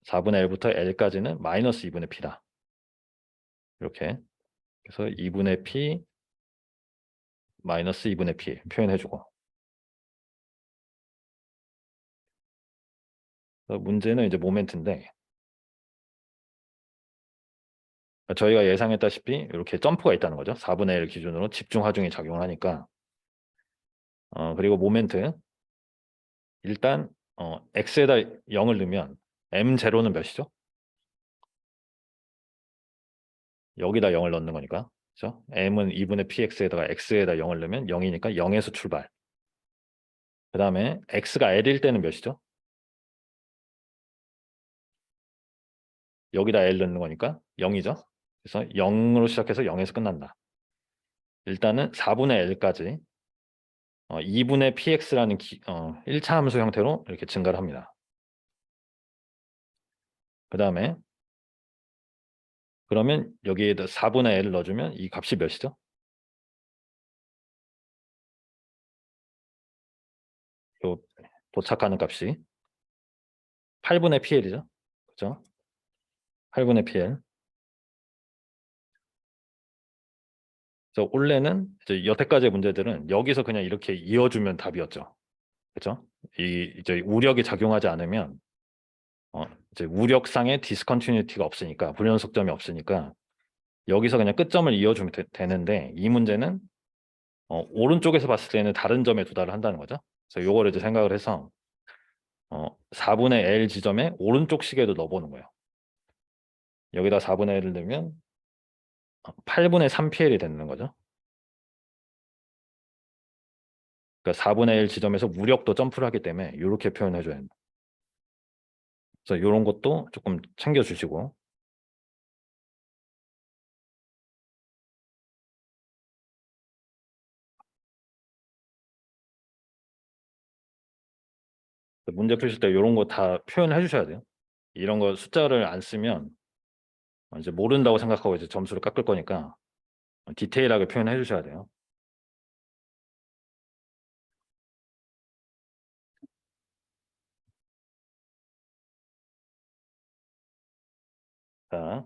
[SPEAKER 1] 4분의 1부터 L까지는 마이너스 2분의 P다. 이렇게 그래서 2분의 P 마이너스 2분의 P 표현해 주고 문제는 이제 모멘트인데 저희가 예상했다시피 이렇게 점프가 있다는 거죠. 4분의 1 기준으로 집중 하중이 작용을 하니까 그리고 모멘트 일단 x에다 0을 넣으면 m0는 몇이죠? 여기다 0을 넣는 거니까 그렇죠? m은 2분의 px에다가 x에다 0을 넣으면 0이니까 0에서 출발 그 다음에 x가 l일 때는 몇이죠? 여기다 l 넣는 거니까 0이죠. 그래서 0으로 시작해서 0에서 끝난다. 일단은 4분의 L까지 2분의 px라는 1차 함수 형태로 이렇게 증가를 합니다. 그 다음에 그러면 여기에다 4분의 L을 넣어주면 이 값이 몇이죠? 요 도착하는 값이 8분의 PL이죠. 그죠? 8분의 PL. 그래서 원래는 이제 여태까지의 문제들은 여기서 그냥 이렇게 이어주면 답이었죠. 그죠? 이제 우력이 작용하지 않으면 이제 우력상의 디스컨티뉴티가 없으니까 불연속점이 없으니까 여기서 그냥 끝점을 이어주면 되는데 이 문제는 오른쪽에서 봤을 때는 다른 점에 도달을 한다는 거죠. 그래서 요거를 이제 생각을 해서 4분의 L 지점에 오른쪽 시계도 넣어보는 거예요. 여기다 4분의 L을 넣으면 8분의 3PL이 되는 거죠. 그러니까 4분의 1 지점에서 무력도 점프를 하기 때문에 이렇게 표현해 줘야 됩니다. 그래서 이런 것도 조금 챙겨주시고 문제 푸실 때 이런 거 다 표현해 주셔야 돼요. 이런 거 숫자를 안 쓰면 이제 모른다고 생각하고 이제 점수를 깎을 거니까 디테일하게 표현해 주셔야 돼요. 자,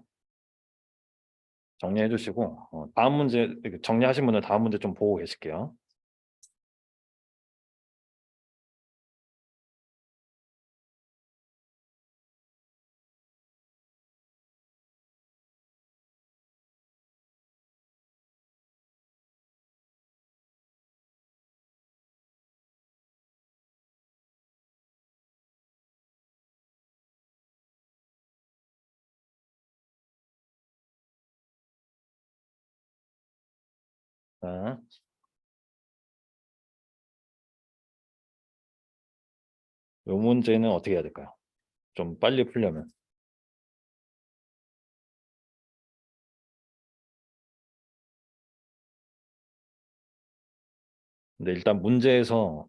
[SPEAKER 1] 정리해 주시고 다음 문제 정리하신 분은 다음 문제 좀 보고 계실게요. 자, 이 문제는 어떻게 해야 될까요? 좀 빨리 풀려면. 근데 일단 문제에서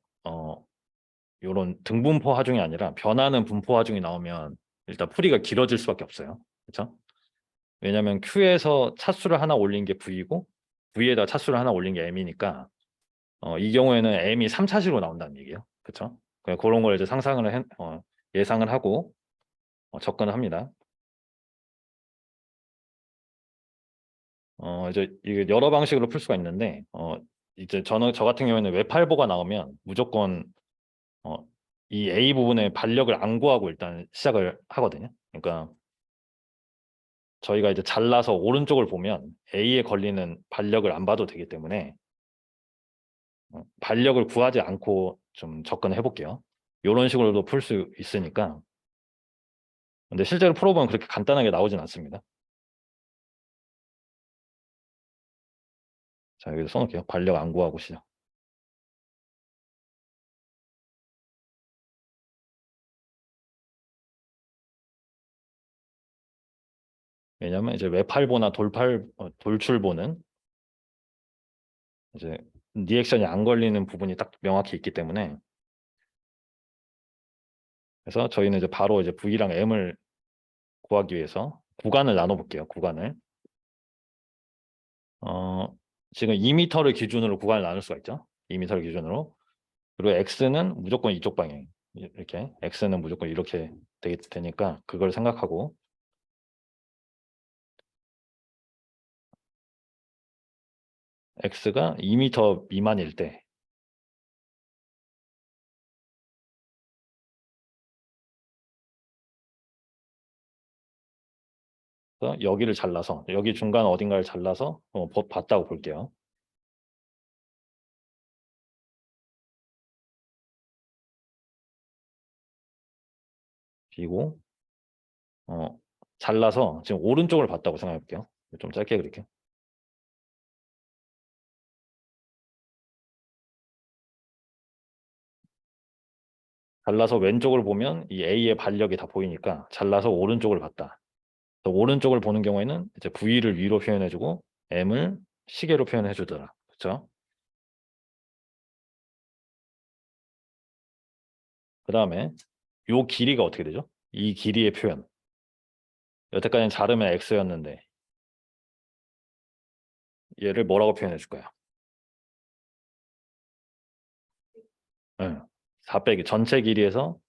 [SPEAKER 1] 이런 등분포 하중이 아니라 변하는 분포 하중이 나오면 일단 풀이가 길어질 수밖에 없어요. 그렇죠? 왜냐하면 Q에서 차수를 하나 올린 게 V이고 V에다 차수를 하나 올린 게 M이니까 이 경우에는 M이 3차식으로 나온다는 얘기예요. 그렇죠? 그런 걸 이제 예상을 하고 접근을 합니다. 이제 이게 여러 방식으로 풀 수가 있는데 이제 저 같은 경우에는 외팔보가 나오면 무조건 어, 이 A 부분에 반력을 안 구하고 일단 시작을 하거든요. 그러니까 저희가 이제 잘라서 오른쪽을 보면 A에 걸리는 반력을 안 봐도 되기 때문에 반력을 구하지 않고 좀 접근해 볼게요. 이런 식으로도 풀 수 있으니까. 근데 실제로 풀어보면 그렇게 간단하게 나오진 않습니다. 자, 여기서 써놓을게요. 반력 안 구하고 시작. 왜냐면 이제 외팔보나 돌출보는 이제 리액션이 안 걸리는 부분이 딱 명확히 있기 때문에 그래서 저희는 이제 바로 이제 V랑 M을 구하기 위해서 구간을 나눠 볼게요. 구간을. 지금 2m를 기준으로 구간을 나눌 수가 있죠. 2m를 기준으로. 그리고 X는 무조건 이쪽 방향. 이렇게. X는 무조건 이렇게 되니까 그걸 생각하고 X가 2m 미만일 때 여기를 잘라서 여기 중간 어딘가를 잘라서 봤다고 볼게요. 그리고 잘라서 지금 오른쪽을 봤다고 생각해 볼게요. 좀 짧게 그릴게요. 잘라서 왼쪽을 보면 이 A의 반력이 다 보이니까 잘라서 오른쪽을 봤다. 오른쪽을 보는 경우에는 이제 V를 위로 표현해주고 M을 시계로 표현해주더라. 그렇죠? 그 다음에 요 길이가 어떻게 되죠? 이 길이의 표현. 여태까지는 자르면 x였는데 얘를 뭐라고 표현해 줄까요? 4 빼기 전체 길이에서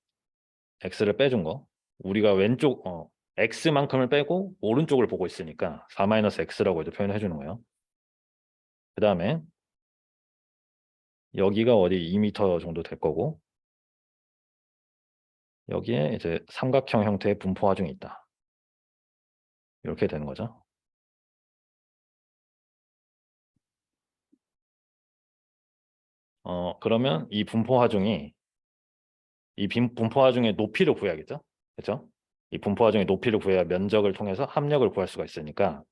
[SPEAKER 1] x를 빼준 거. 우리가 왼쪽 x만큼을 빼고 오른쪽을 보고 있으니까 4-x라고 이제 표현해 주는 거예요. 그 다음에 여기가 어디 2m 정도 될 거고 여기에 이제 삼각형 형태의 분포 하중이 있다. 이렇게 되는 거죠. 그러면 이 분포 하중이 분포 하중의 높이를 구해야겠죠? 그렇죠? 이 분포 하중의 높이를 구해야 면적을 통해서 합력을 구할 수가 있으니까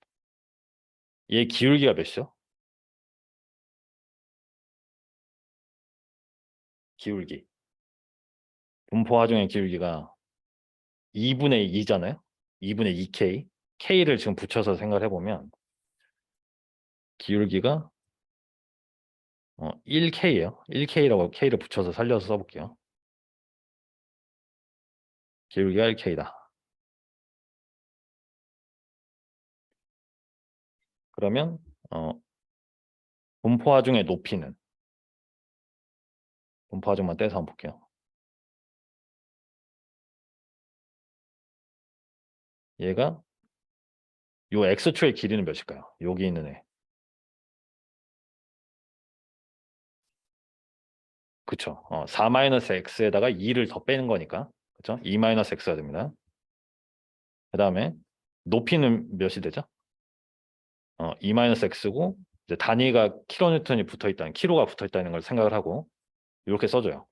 [SPEAKER 1] 얘 기울기가 몇이죠? 기울기. 분포 하중의 기울기가 2분의 2잖아요. 2분의 2k. k를 지금 붙여서 생각을 해보면 기울기가 1k예요. 1k라고 k를 붙여서 살려서 써볼게요. 기울기가 1k다. 그러면 분포 하중의 높이는 분포 하중만 떼서 한번 볼게요. 얘가 요 x축의 길이는 몇일까요? 여기 있는 애. 그쵸? 4-x에다가 2를 더 빼는 거니까. 그쵸? 2-x가 됩니다. 그 다음에 높이는 몇이 되죠? 2-x고 이제 단위가 킬로뉴턴이 붙어 있다는 킬로가 붙어 있다는 걸 생각을 하고 이렇게 써줘요.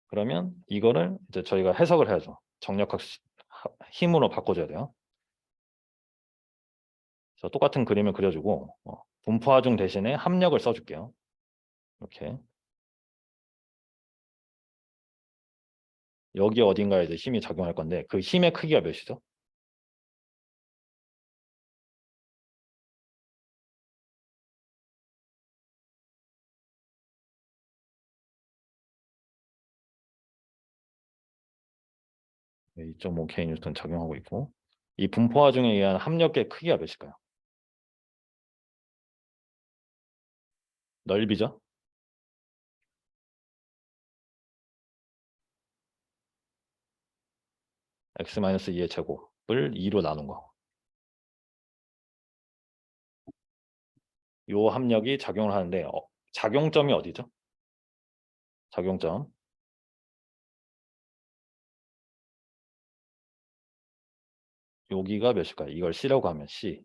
[SPEAKER 1] 그러면 이거를 이제 저희가 해석을 해야죠. 정력학 힘으로 바꿔줘야 돼요. 그래서 똑같은 그림을 그려주고 분포하중 대신에 합력을 써줄게요. 이렇게 여기 어딘가에 이제 힘이 작용할 건데 그 힘의 크기가 몇이죠? 네, 2.5 kN 작용하고 있고 이 분포하중에 의한 합력의 크기가 몇일까요? 넓이죠? x-2의 제곱을 2로 나눈 거. 요 합력이 작용을 하는데 작용점이 어디죠? 작용점. 여기가 몇일까요? 이걸 C라고 하면 C.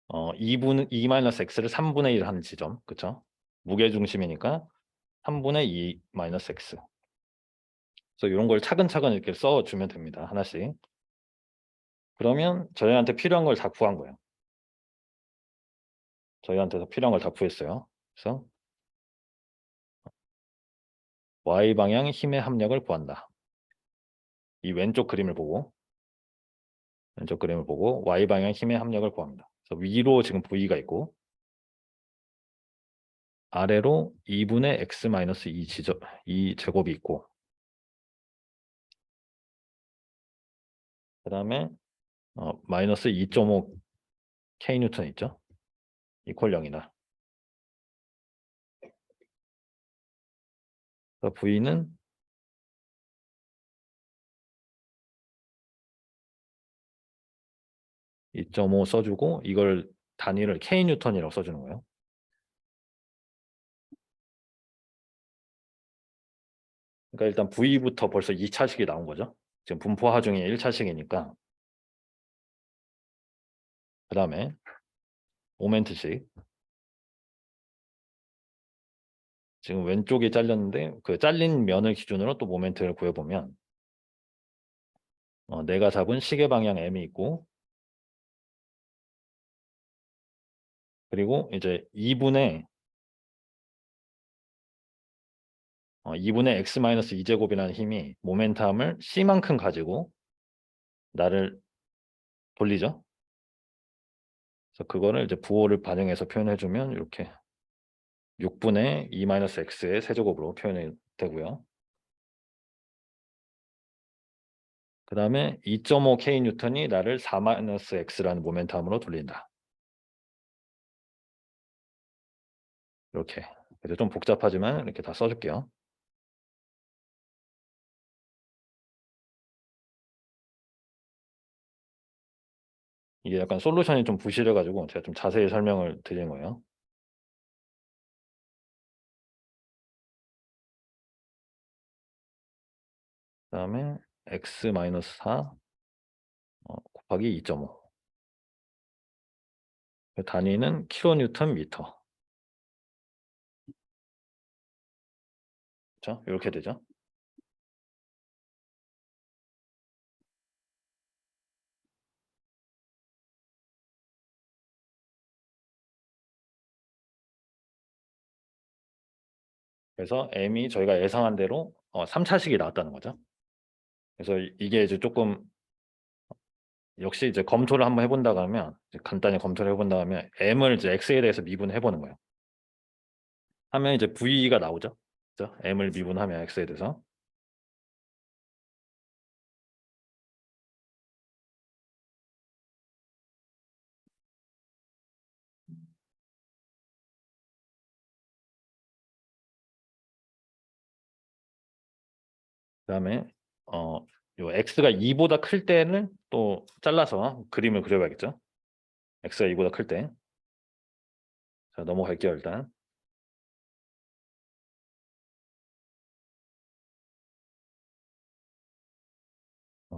[SPEAKER 1] 2-x를 3분의 1 하는 지점. 그쵸? 무게중심이니까 3분의 2-x. 그래서 이런 걸 차근차근 이렇게 써주면 됩니다. 하나씩. 그러면 저희한테 필요한 걸 다 구한 거예요. 저희한테서 필요한 걸 다 구했어요. 그래서 Y방향 힘의 합력을 구한다. 이 왼쪽 그림을 보고 Y방향 힘의 합력을 구합니다. 그래서 위로 지금 V가 있고 아래로 2분의 x-2 2 제곱이 있고 그 다음에 마이너스 2.5 k 뉴턴 있죠? 이퀄 0이다. 그래서 V는 2.5 써주고 이걸 단위를 k 뉴턴이라고 써주는 거예요. 그러니까 일단 V부터 벌써 2차식이 나온 거죠. 지금 분포 하중이 1차식이니까 그 다음에 모멘트식 지금 왼쪽이 잘렸는데 그 잘린 면을 기준으로 또 모멘트를 구해보면 내가 잡은 시계 방향 M이 있고 그리고 이제 2분의 2분의 x-2제곱이라는 힘이 모멘텀을 c만큼 가지고 나를 돌리죠. 그래서 그거를 이제 부호를 반영해서 표현해주면 이렇게 6분의 2-x의 세제곱으로 표현이 되고요. 그 다음에 2.5 kN이 나를 4-x라는 모멘텀으로 돌린다. 이렇게. 그래서 좀 복잡하지만 이렇게 다 써줄게요. 이게 약간 솔루션이 좀 부실해가지고 제가 좀 자세히 설명을 드린 거예요. 그 다음에 x-4 곱하기 2.5. 단위는 킬로뉴턴 미터. 그렇죠? 이렇게 되죠. 그래서 m이 저희가 예상한 대로 3차식이 나왔다는 거죠. 그래서 이게 이제 조금 역시 이제 검토를 한번 해본다고 하면 간단히 검토를 해본다고 하면 m을 이제 x에 대해서 미분해 보는 거예요. 하면 이제 v가 나오죠. 그죠? m을 미분하면 x에 대해서. 그다음에 요 x가 2보다 클 때는 또 잘라서 그림을 그려봐야겠죠. x가 2보다 클 때. 자, 넘어갈게요, 일단.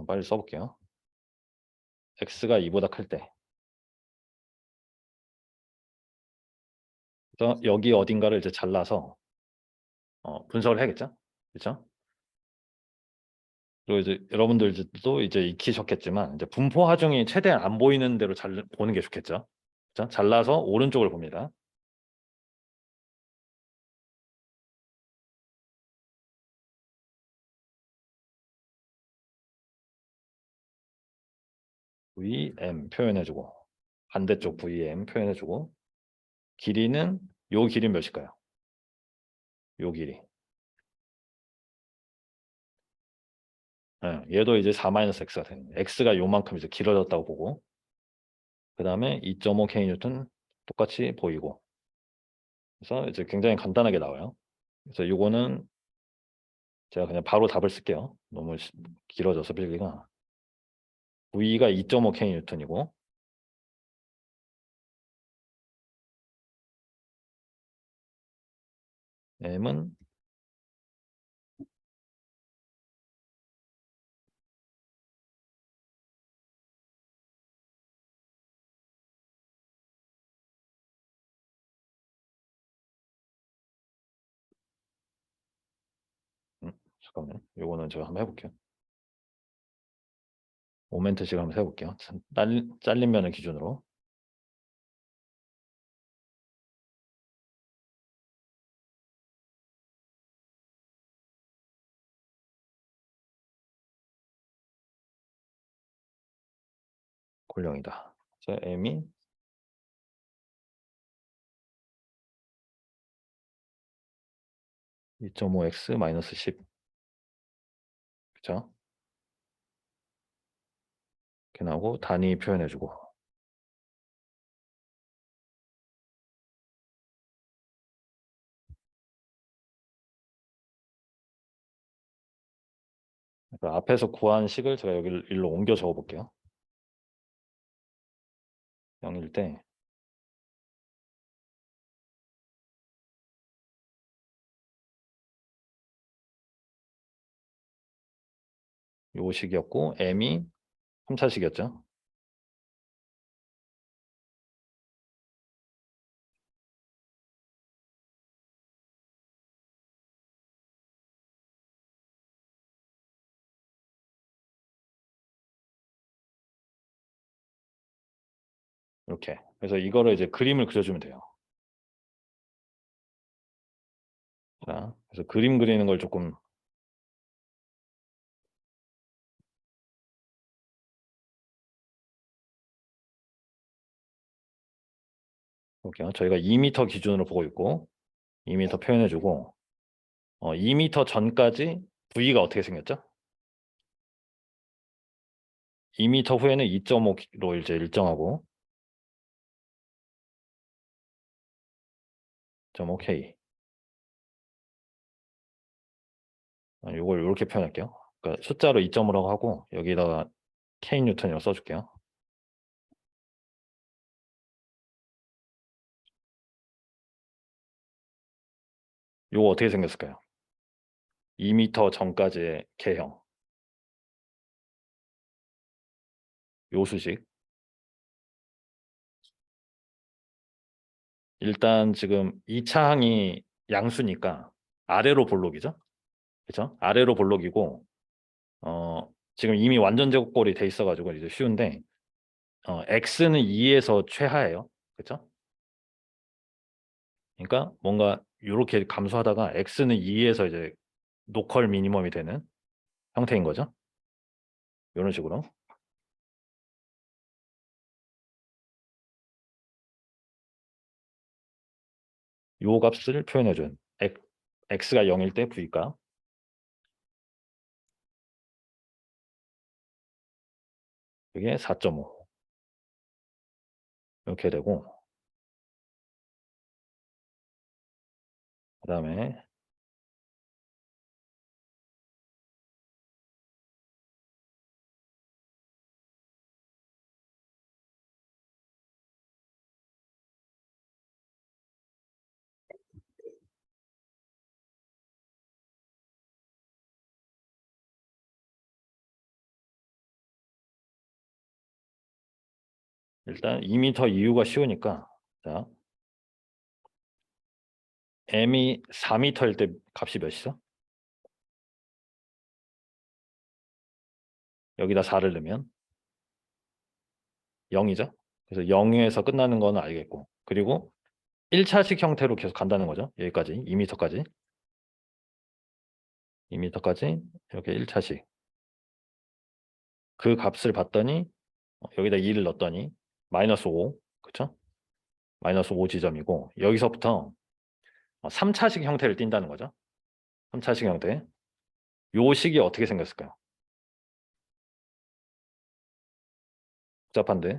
[SPEAKER 1] 빨리 써볼게요. x가 2보다 클 때. 그래서 여기 어딘가를 이제 잘라서 분석을 해야겠죠. 그렇죠? 그리고 이제 여러분들도 이제 익히셨겠지만 이제 분포 하중이 최대한 안 보이는 대로 잘 보는 게 좋겠죠. 그렇죠? 잘라서 오른쪽을 봅니다. VM 표현해주고 반대쪽 VM 표현해주고 길이는 요 길이 몇일까요? 요 길이. 얘도 이제 4-x가 되는 거예요. x가 요만큼 이제 길어졌다고 보고 그 다음에 2.5 kN 똑같이 보이고 그래서 이제 굉장히 간단하게 나와요. 그래서 요거는 제가 그냥 바로 답을 쓸게요. 너무 길어져서 필기가 V가 2.5 kN이고 M은 잠깐만요. 요거는 제가 한번 해볼게요. 모멘트씩 한번 해볼게요. 잘린 면을 기준으로. 골령이다. 자, M이 2.5x 마이너스 10. 그죠? 이렇게 나오고 단위 표현해주고 그러니까 앞에서 구한 식을 제가 여기 일로 옮겨 적어 볼게요. 0일 때 요 식이었고 M이 3차식이었죠. 이렇게. 그래서 이거를 이제 그림을 그려주면 돼요. 자, 그래서 그림 그리는 걸 조금 볼게요. 저희가 2m 기준으로 보고 있고 2m 표현해주고 2m 전까지 V가 어떻게 생겼죠? 2m 후에는 2.5로 이제 일정하고 2.5K 이걸 이렇게 표현할게요. 그러니까 숫자로 2.5라고 하고 여기다가 K 뉴턴이라고 써줄게요. 요거 어떻게 생겼을까요? 2m 전까지의 K형 요 수식. 일단 지금 2차 항이 양수니까 아래로 볼록이죠? 그렇죠? 아래로 볼록이고 지금 이미 완전 제곱꼴이 돼 있어가지고 이제 쉬운데 x는 2에서 최하예요. 그렇죠? 그러니까 뭔가 이렇게 감소하다가 x는 2에서 이제 노컬 미니멈이 되는 형태인 거죠. 이런 식으로. 요 값을 표현해준 x가 0일 때 v값 이게 4.5 이렇게 되고 그 다음에 일단 2m 이유가 쉬우니까 자 m이 4m일 때 값이 몇이죠? 여기다 4를 넣으면 0이죠. 그래서 0에서 끝나는 거는 알겠고 그리고 1차식 형태로 계속 간다는 거죠. 여기까지 2m까지 2m까지 이렇게 1차식 그 값을 봤더니 여기다 2를 넣었더니 마이너스 5 그쵸? 마이너스 5 지점이고 여기서부터 3차식 형태를 띈다는 거죠. 3차식 형태 요 식이 어떻게 생겼을까요? 복잡한데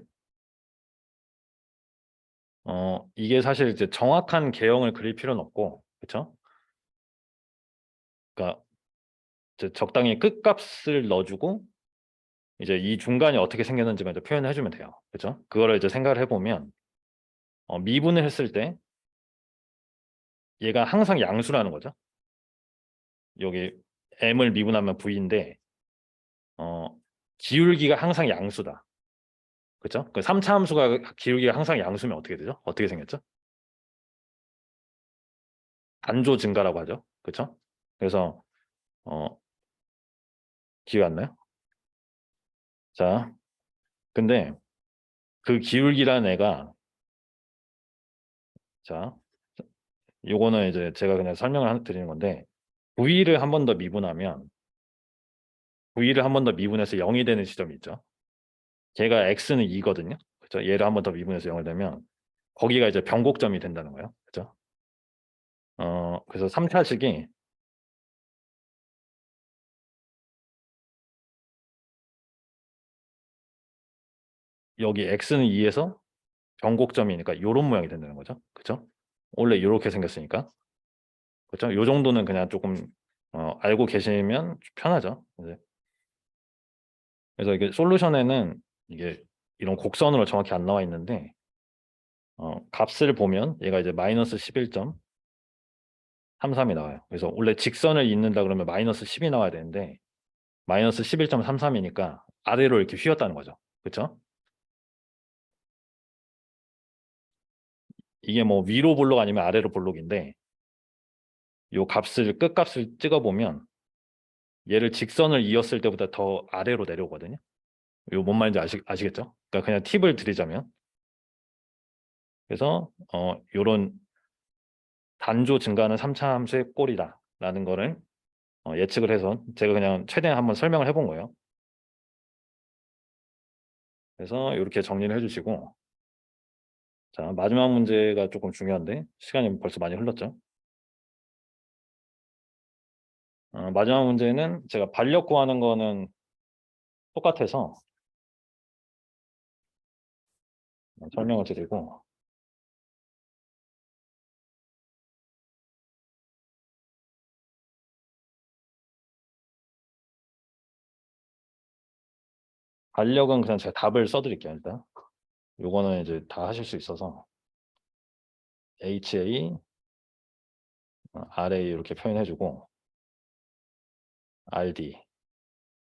[SPEAKER 1] 이게 사실 이제 정확한 개형을 그릴 필요는 없고 그쵸? 그러니까 이제 적당히 끝값을 넣어주고 이제 이 중간이 어떻게 생겼는지만 이제 표현을 해주면 돼요. 그죠? 그거를 이제 생각을 해보면 미분을 했을 때 얘가 항상 양수라는 거죠. 여기 m을 미분하면 v인데 기울기가 항상 양수다. 그렇죠? 그 3차 함수가 기울기가 항상 양수면 어떻게 되죠? 어떻게 생겼죠? 단조 증가라고 하죠. 그렇죠? 그래서 어, 기회 안 나요? 자, 근데 그 기울기라는 애가 자, 요거는 이제 제가 그냥 설명을 드리는 건데 v를 한 번 더 미분하면 v를 한 번 더 미분해서 0이 되는 시점이 있죠. 걔가 x는 2거든요. 그렇죠? 얘를 한 번 더 미분해서 0을 되면 거기가 이제 변곡점이 된다는 거예요. 그렇죠? 그래서 3차식이 여기 x는 2에서 변곡점이니까 이런 모양이 된다는 거죠. 그렇죠? 원래 이렇게 생겼으니까. 그렇죠? 요 정도는 그냥 조금 알고 계시면 편하죠. 이제. 그래서 이게 솔루션에는 이게 이런 곡선으로 정확히 안 나와 있는데 값을 보면 얘가 이제 마이너스 11.33이 나와요. 그래서 원래 직선을 잇는다 그러면 마이너스 10이 나와야 되는데 마이너스 11.33이니까 아래로 이렇게 휘었다는 거죠. 그렇죠? 이게 뭐 위로 볼록 아니면 아래로 볼록인데 요 값을 끝값을 찍어보면 얘를 직선을 이었을 때보다 더 아래로 내려오거든요. 이거 뭔 말인지 아시겠죠? 그러니까 그냥 팁을 드리자면 그래서 요런 단조 증가하는 3차 함수의 꼴이다. 라는 거를 예측을 해서 제가 그냥 최대한 한번 설명을 해본 거예요. 그래서 이렇게 정리를 해주시고, 자, 마지막 문제가 조금 중요한데 시간이 벌써 많이 흘렀죠. 마지막 문제는 제가 반력 구하는 거는 똑같아서 설명을 드리고, 반력은 그냥 제가 답을 써드릴게요. 일단 요거는 이제 다 하실 수 있어서 HA, RA 이렇게 표현해주고 RD.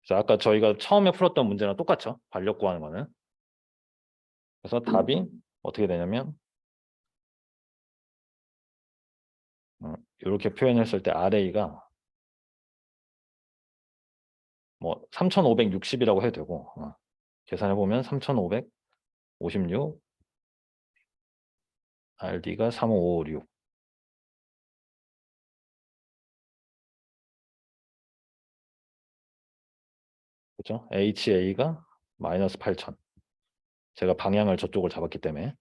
[SPEAKER 1] 그래서 아까 저희가 처음에 풀었던 문제랑 똑같죠. 반력 구하는 거는. 그래서 답이 어떻게 되냐면 이렇게 표현했을 때 RA가 뭐 3560이라고 해도 되고, 계산해 보면 3556, RD가 3556. 그렇죠? HA가 마이너스 8000. 제가 방향을 저쪽을 잡았기 때문에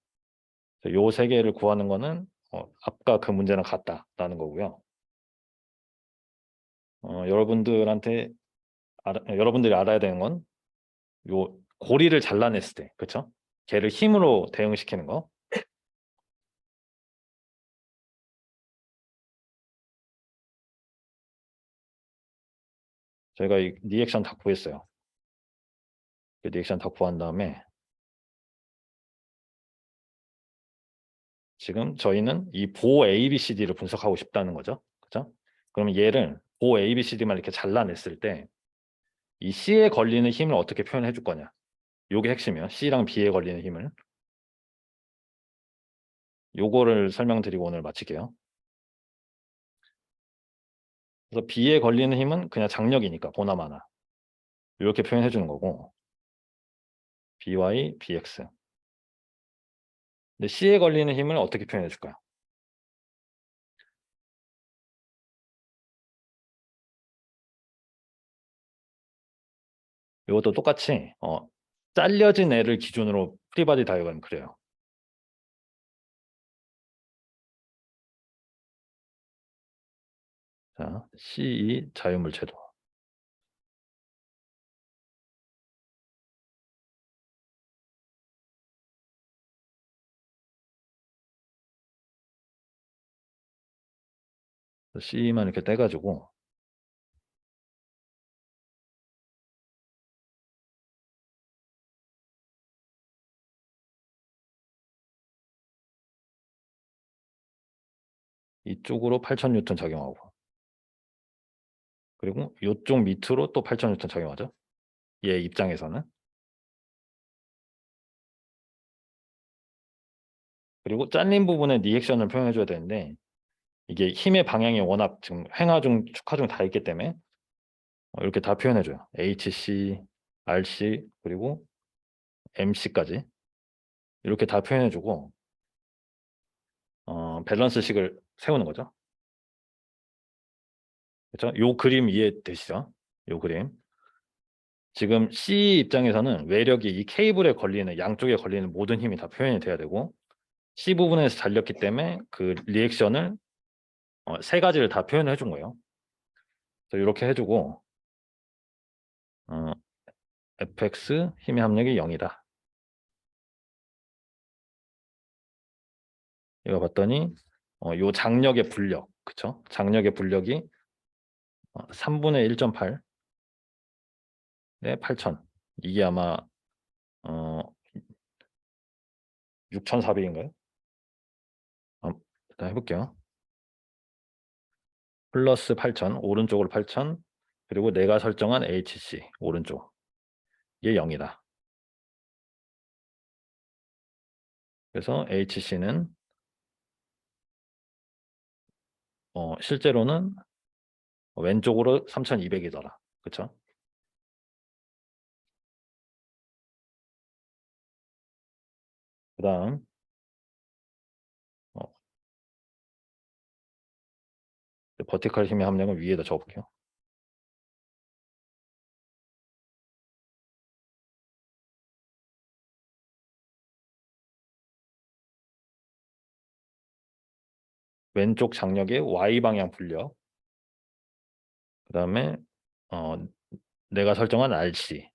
[SPEAKER 1] 요 세 개를 구하는 거는 아까 그 문제랑 같다라는 거고요. 여러분들이 알아야 되는 건 요 고리를 잘라냈을 때, 그렇죠? 걔를 힘으로 대응시키는 거. 저희가 이 리액션 다 구했어요. 그 리액션 다 구한 다음에 지금 저희는 이 보 ABCD를 분석하고 싶다는 거죠. 그죠? 그러면 얘를 보 ABCD만 이렇게 잘라냈을 때 이 C에 걸리는 힘을 어떻게 표현해 줄 거냐. 요게 핵심이에요. C랑 B에 걸리는 힘을. 요거를 설명드리고 오늘 마칠게요. 그래서 B에 걸리는 힘은 그냥 장력이니까 보나마나 이렇게 표현해 주는 거고 BY, BX. 근데 C에 걸리는 힘을 어떻게 표현해 줄까요? 이것도 똑같이 잘려진 애를 기준으로 프리바디 다이어그램 그려요. 자, C2 자유물체도. C만 이렇게 떼가지고 이쪽으로 8000뉴턴 작용하고 그리고 이쪽 밑으로 또 8000뉴턴 작용하죠. 얘 입장에서는. 그리고 잘린 부분에 리액션을 표현해 줘야 되는데 이게 힘의 방향이 워낙 지금 행하 중, 축하 중 다 있기 때문에 이렇게 다 표현해 줘요. HC, RC 그리고 MC까지 이렇게 다 표현해 주고 밸런스식을 세우는 거죠. 그렇죠? 요 그림 이해되시죠? 요 그림. 지금 C 입장에서는 외력이 이 케이블에 걸리는 양쪽에 걸리는 모든 힘이 다 표현이 돼야 되고 C 부분에서 잘렸기 때문에 그 리액션을 세 가지를 다 표현해 준 거예요. 그래서 이렇게 해주고 어, fx 힘의 합력이 0이다. 이거 봤더니 요 장력의 불력, 그쵸? 장력의 불력이 3분의 1.8에 8,000. 이게 아마 6,400인가요? 일단 해볼게요. 플러스 8,000, 오른쪽으로 8,000, 그리고 내가 설정한 HC, 오른쪽. 이게 0이다. 그래서 HC는 실제로는 왼쪽으로 3,200이더라. 그쵸? 그 다음 버티컬 힘의 함량을 위에다 적어볼게요. 왼쪽 장력의 Y방향 풀력, 그 다음에 내가 설정한 RC의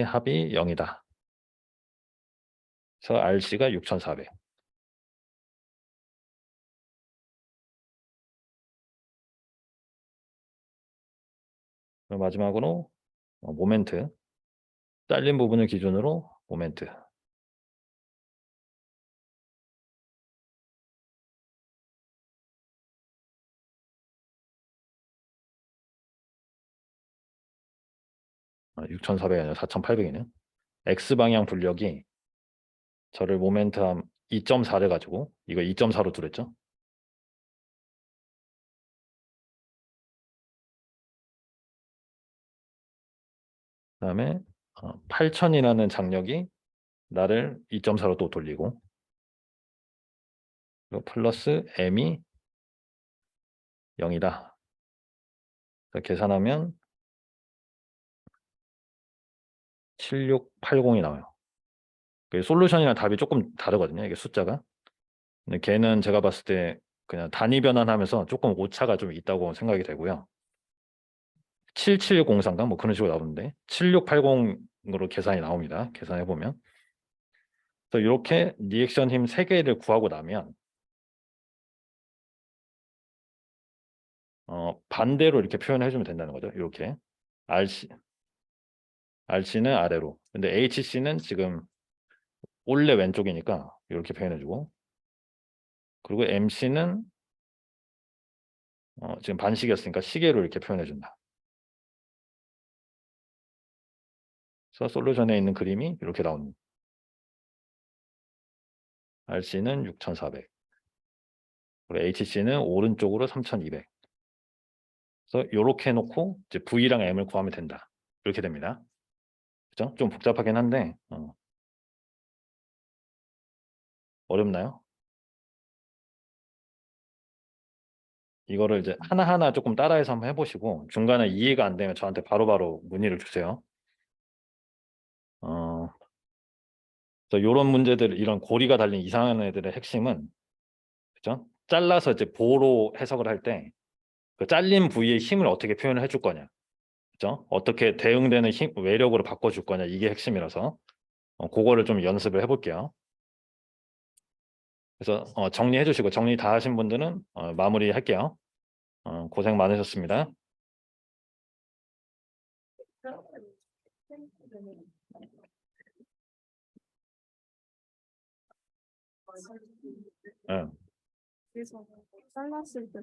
[SPEAKER 1] 합이 0이다. 그래서 RC가 6,400. 그리고 마지막으로 모멘트, 잘린 부분을 기준으로 모멘트. 아, 6,400이 아니라 4,800이네요. X방향 불력이 저를 모멘텀 2.4를 가지고 이거 2.4로 두랬죠. 그다음에 8,000이라는 장력이 나를 2.4로 또 돌리고, 그리고 플러스 M이 0이다. 계산하면 7680이 나와요. 솔루션이랑 답이 조금 다르거든요. 이게 숫자가. 근데 걔는 제가 봤을 때 그냥 단위 변환하면서 조금 오차가 좀 있다고 생각이 되고요. 7703가 뭐 그런 식으로 나오는데 7680으로 계산이 나옵니다. 계산해 보면. 그래서 이렇게 리액션 힘 3개를 구하고 나면 반대로 이렇게 표현해 주면 된다는 거죠. 이렇게 RC는 아래로. 근데 HC는 지금 원래 왼쪽이니까 이렇게 표현해 주고, 그리고 MC는 지금 반시계였으니까 시계로 이렇게 표현해 준다. 그래서 솔루션에 있는 그림이 이렇게 나옵니다. RC는 6,400. 그리고 HC는 오른쪽으로 3,200. 그래서 이렇게 해놓고 이제 V랑 M을 구하면 된다. 이렇게 됩니다. 그죠? 좀 복잡하긴 한데 어렵나요? 이거를 이제 하나하나 조금 따라해서 한번 해보시고 중간에 이해가 안 되면 저한테 바로바로 문의를 주세요. 그래서 이런 문제들, 이런 고리가 달린 이상한 애들의 핵심은, 그죠? 잘라서 이제 보로 해석을 할 때 그 잘린 부위의 힘을 어떻게 표현을 해줄 거냐, 그죠? 어떻게 대응되는 힘, 외력으로 바꿔줄 거냐, 이게 핵심이라서 그거를 좀 연습을 해볼게요. 그래서 정리해 주시고, 정리 다 하신 분들은 마무리 할게요. 고생 많으셨습니다. 예.
[SPEAKER 2] 그래서 잘랐을 때